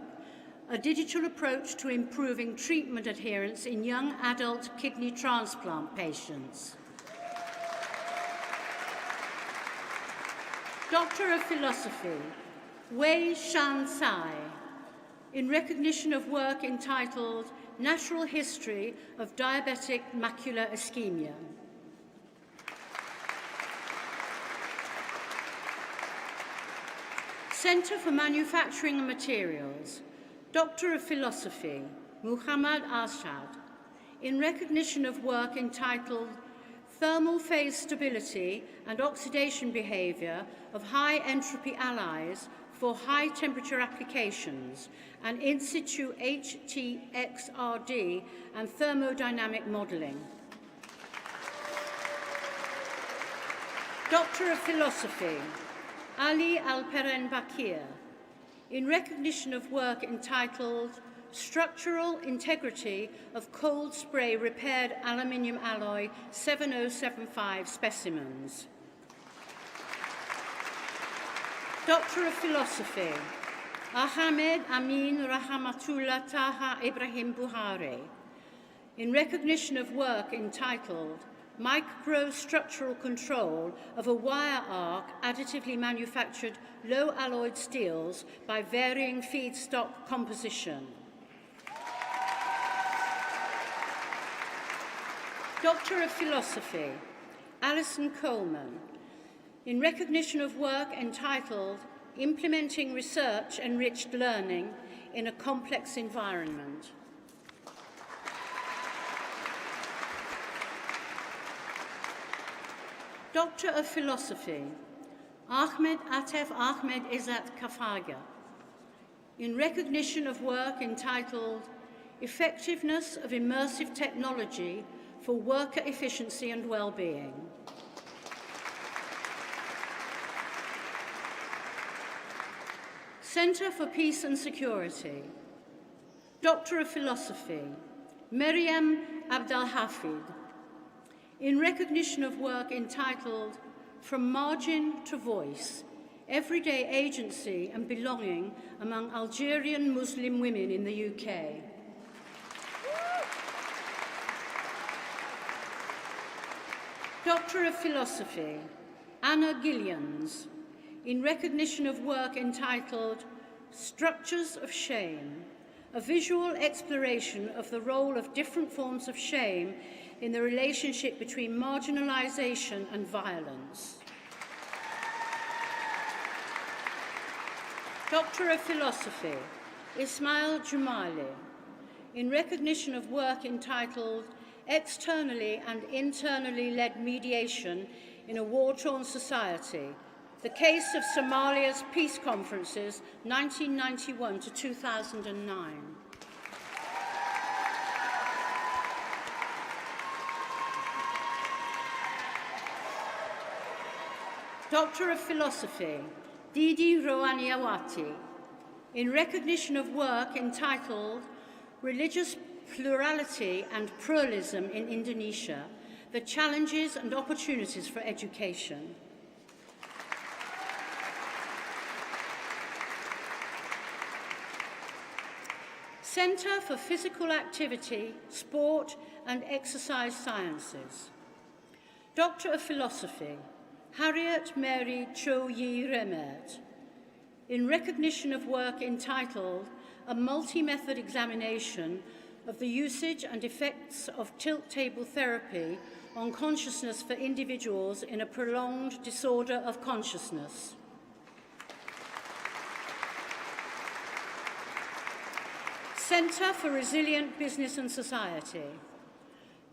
Speaker 1: a digital approach to improving treatment adherence in young adult kidney transplant patients. Doctor of Philosophy, Wei Shan Sai, in recognition of work entitled Natural History of Diabetic Macular Ischemia. Centre for Manufacturing and Materials, Doctor of Philosophy, Muhammad Arshad, in recognition of work entitled Thermal Phase Stability and Oxidation Behaviour of High Entropy Alloys for high temperature applications and in situ HTXRD and thermodynamic modelling. Doctor of Philosophy, Ali Alperen Bakir, in recognition of work entitled Structural Integrity of Cold Spray Repaired Aluminium Alloy 7075 Specimens. Doctor of Philosophy, Ahmed Amin Rahmatullah Taha Ibrahim Buhari, in recognition of work entitled Microstructural Control of a Wire Arc Additively Manufactured Low Alloyed Steels by Varying Feedstock Composition. Doctor of Philosophy, Alison Coleman, in recognition of work entitled Implementing Research-Enriched Learning in a Complex Environment. Doctor of Philosophy, Ahmed Atef Ahmed Izzat Kafaga, in recognition of work entitled Effectiveness of Immersive Technology for Worker Efficiency and Well-Being. Centre for Peace and Security, Doctor of Philosophy, Miriam Abdelhafid, in recognition of work entitled From Margin to Voice, Everyday Agency and Belonging Among Algerian Muslim Women in the UK. Doctor of Philosophy, Anna Gillians, in recognition of work entitled Structures of Shame, a visual exploration of the role of different forms of shame in the relationship between marginalization and violence. Doctor of Philosophy, Ismail Jumali, in recognition of work entitled Externally and Internally Led Mediation in a War-Torn Society, the case of Somalia's peace conferences 1991 to 2009. Doctor of Philosophy, Didi Roaniawati, in recognition of work entitled Religious Plurality and Pluralism in Indonesia, the Challenges and Opportunities for Education. Centre for Physical Activity, Sport and Exercise Sciences. Doctor of Philosophy, Harriet Mary Cho Yi Remert, in recognition of work entitled A Multi-Method Examination of the Usage and Effects of Tilt Table Therapy on Consciousness for Individuals in a Prolonged Disorder of Consciousness. Centre for Resilient Business and Society.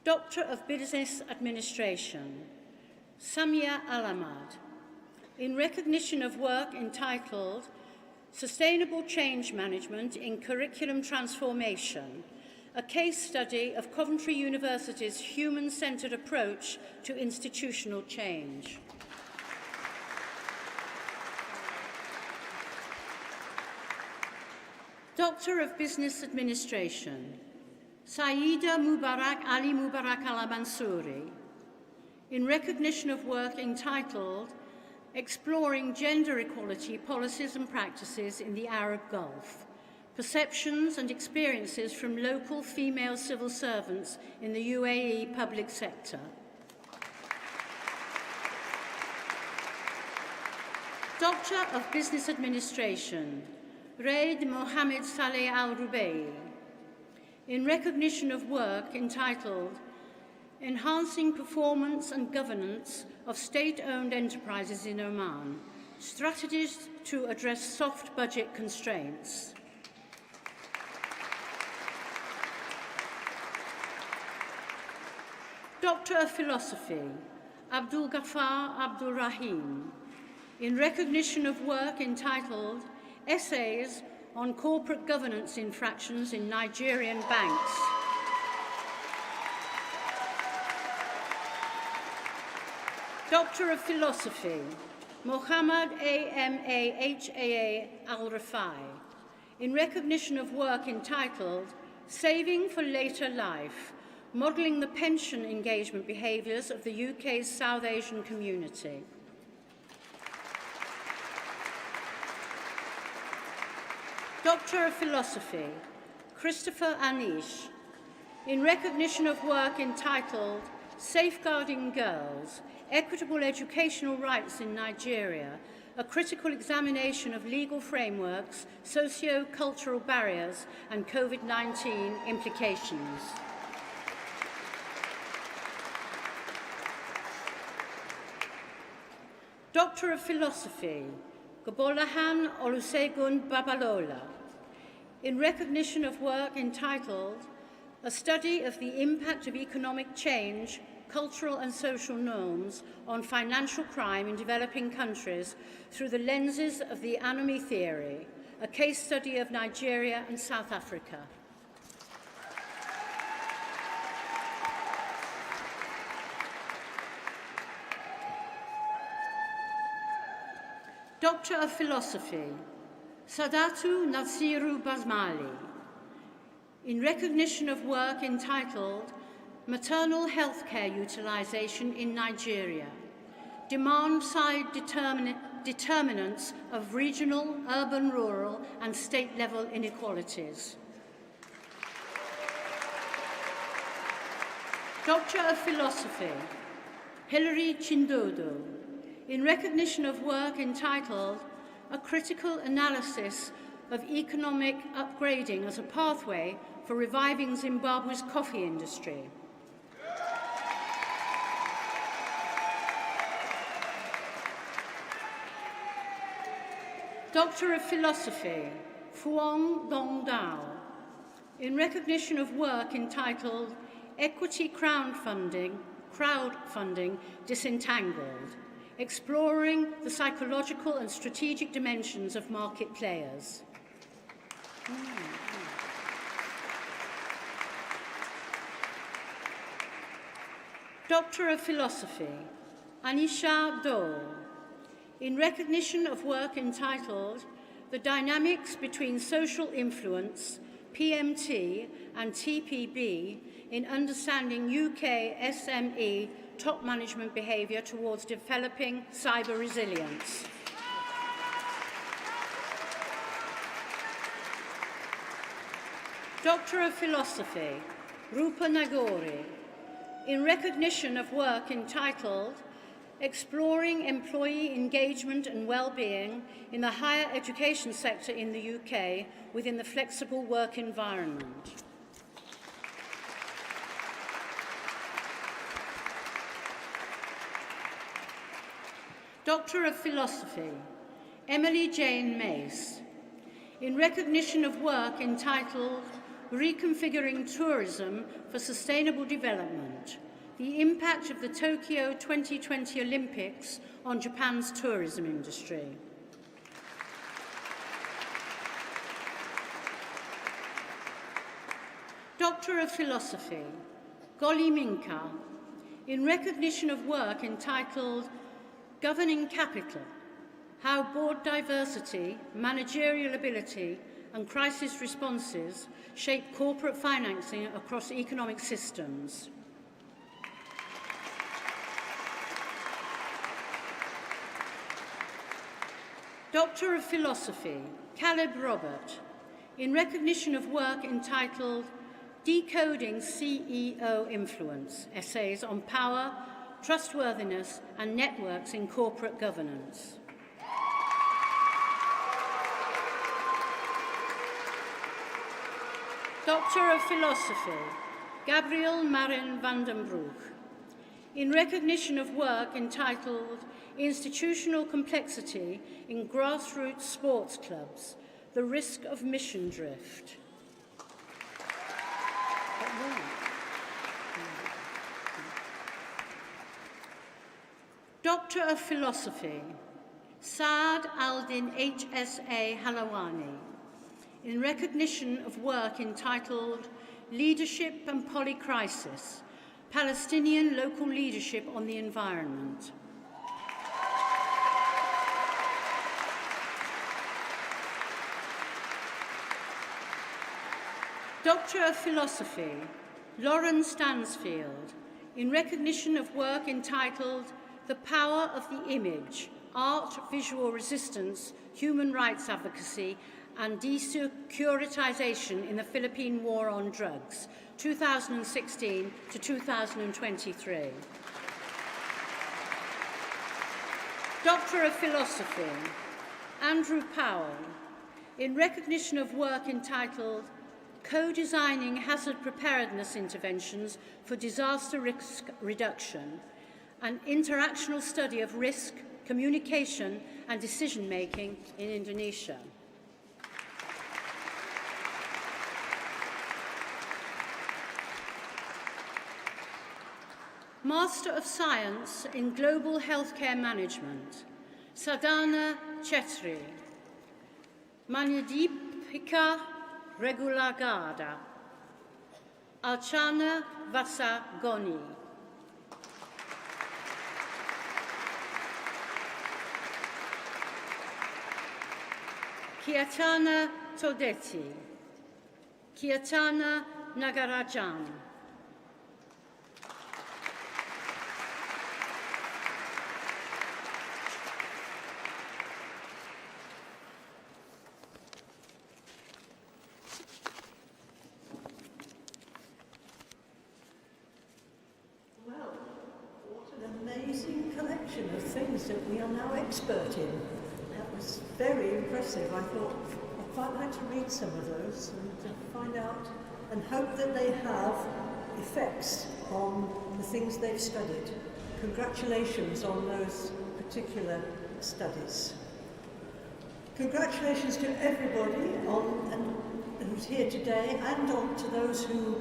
Speaker 1: Doctor of Business Administration, Samia Alamad, in recognition of work entitled Sustainable Change Management in Curriculum Transformation, a case study of Coventry University's human-centred approach to institutional change. Doctor of Business Administration, Saeeda Mubarak Ali Mubarak Al-Mansouri, in recognition of work entitled Exploring Gender Equality Policies and Practices in the Arab Gulf, Perceptions and Experiences from Local Female Civil Servants in the UAE Public Sector. Doctor of Business Administration, Raid Mohammed Saleh Al-Rubai, in recognition of work entitled Enhancing Performance and Governance of State-Owned Enterprises in Oman, Strategies to Address Soft Budget Constraints. Doctor of Philosophy, Abdul Ghaffar Abdul Rahim, in recognition of work entitled Essays on Corporate Governance Infractions in Nigerian Banks. Doctor of Philosophy, Mohammad A.M.A.H.A.A. Al-Rafai, in recognition of work entitled Saving for Later Life, Modelling the Pension Engagement Behaviours of the UK's South Asian Community. Doctor of Philosophy, Christopher Anish, in recognition of work entitled Safeguarding Girls, Equitable Educational Rights in Nigeria, a critical examination of legal frameworks, socio-cultural barriers, and COVID-19 implications. Doctor of Philosophy, Gbolahan Olusegun Babalola, in recognition of work entitled A Study of the Impact of Economic Change, Cultural and Social Norms on Financial Crime in Developing Countries through the lenses of the Anomie Theory, a case study of Nigeria and South Africa. Doctor of Philosophy, Sadatu Nasiru Basmali, in recognition of work entitled Maternal Healthcare Utilisation in Nigeria, Demand-Side Determinants of Regional, Urban, Rural and State-Level Inequalities. Doctor of Philosophy, Hilary Chindodo, in recognition of work entitled A Critical Analysis of Economic Upgrading as a Pathway for Reviving Zimbabwe's Coffee Industry. Doctor of Philosophy, Phuong Dong Dao, in recognition of work entitled Equity Crowdfunding Disentangled, Exploring the Psychological and Strategic Dimensions of Market Players. Doctor of Philosophy, Anisha Dole, in recognition of work entitled The Dynamics Between Social Influence, PMT and TPB in Understanding UK SME Top Management Behaviour Towards Developing Cyber Resilience. Doctor of Philosophy, Rupa Nagore, in recognition of work entitled Exploring Employee Engagement and Wellbeing in the Higher Education Sector in the UK within the Flexible Work Environment. Doctor of Philosophy, Emily Jane Mace, in recognition of work entitled Reconfiguring Tourism for Sustainable Development, the Impact of the Tokyo 2020 Olympics on Japan's tourism industry. Doctor of Philosophy, Goli Minka, in recognition of work entitled Governing Capital, How Board Diversity, Managerial Ability and Crisis Responses Shape Corporate Financing Across Economic Systems. Doctor of Philosophy, Caleb Robert, in recognition of work entitled Decoding CEO Influence, Essays on Power, Trustworthiness and Networks in Corporate Governance. Doctor of Philosophy, Gabriel Marin van den Broek, in recognition of work entitled Institutional Complexity in Grassroots Sports Clubs, The Risk of Mission Drift. Doctor of Philosophy, Saad Aldin HSA Halawani, in recognition of work entitled Leadership and Polycrisis, Palestinian Local Leadership on the Environment. Doctor of Philosophy, Lauren Stansfield, in recognition of work entitled The Power of the Image, Art, Visual Resistance, Human Rights Advocacy and Desecuritization in the Philippine War on Drugs, 2016 to 2023. Doctor of Philosophy, Andrew Powell, in recognition of work entitled Co-Designing Hazard Preparedness Interventions for Disaster Risk Reduction, an interactional study of risk, communication and decision-making in Indonesia. Master of Science in Global Healthcare Management, Sadhana Chetri, Manyadeepika Regulagada, Archana Vasagoni, Kiatana Todeti, Kiatana Nagarajan,
Speaker 3: amazing collection of things that we are now expert in. That was very impressive. I thought I'd quite like to read some of those and to find out and hope that they have effects on the things they've studied. Congratulations on those particular studies. Congratulations to everybody who's here today and on to those who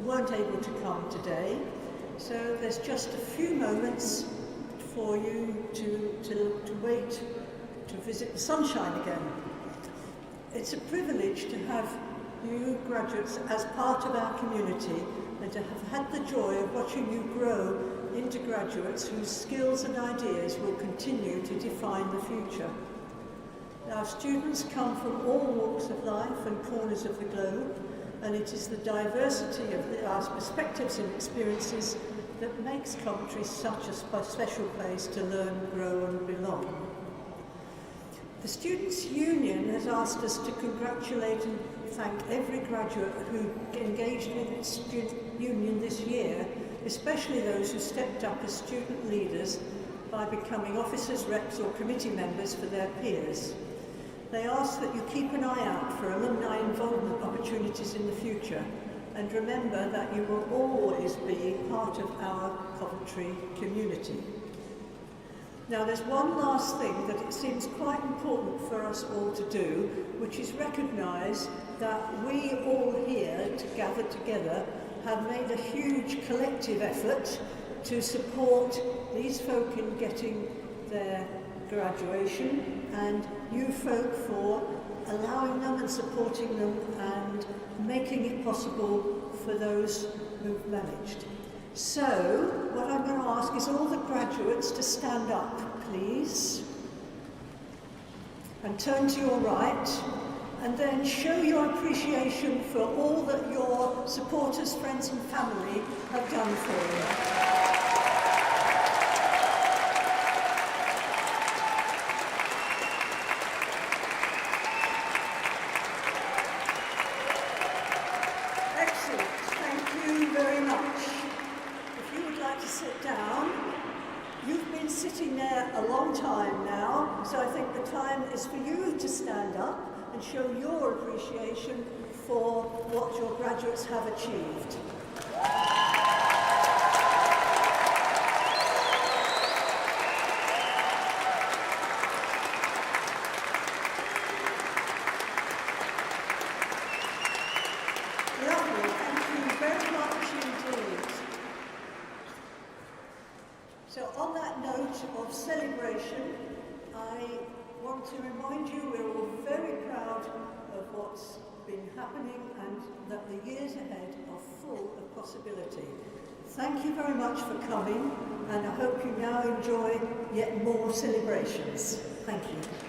Speaker 3: weren't able to come today. So there's just a few moments for you to wait to visit the sunshine again. It's a privilege to have you graduates as part of our community and to have had the joy of watching you grow into graduates whose skills and ideas will continue to define the future. Our students come from all walks of life and corners of the globe, and it is the diversity of our perspectives and experiences that makes Coventry such a special place to learn, grow and belong. The Students' Union has asked us to congratulate and thank every graduate who engaged with its student union this year, especially those who stepped up as student leaders by becoming officers, reps or committee members for their peers. They ask that you keep an eye out for alumni involvement opportunities in the future, and remember that you will always be part of our Coventry community. Now there's one last thing that it seems quite important for us all to do, which is recognise that we all here gathered together have made a huge collective effort to support these folk in getting their graduation, and you folk for allowing them and supporting them and making it possible for those who've managed. So, what I'm going to ask is all the graduates to stand up, please, and turn to your right, and then show your appreciation for all that your supporters, friends and family have done for you. So I think the time is for you to stand up and show your appreciation for what your graduates have achieved. Lovely, thank you very much indeed. So on that note of celebration, I what's been happening and that the years ahead are full of possibility. Thank you very much for coming, and I hope you now enjoy yet more celebrations. Thank you.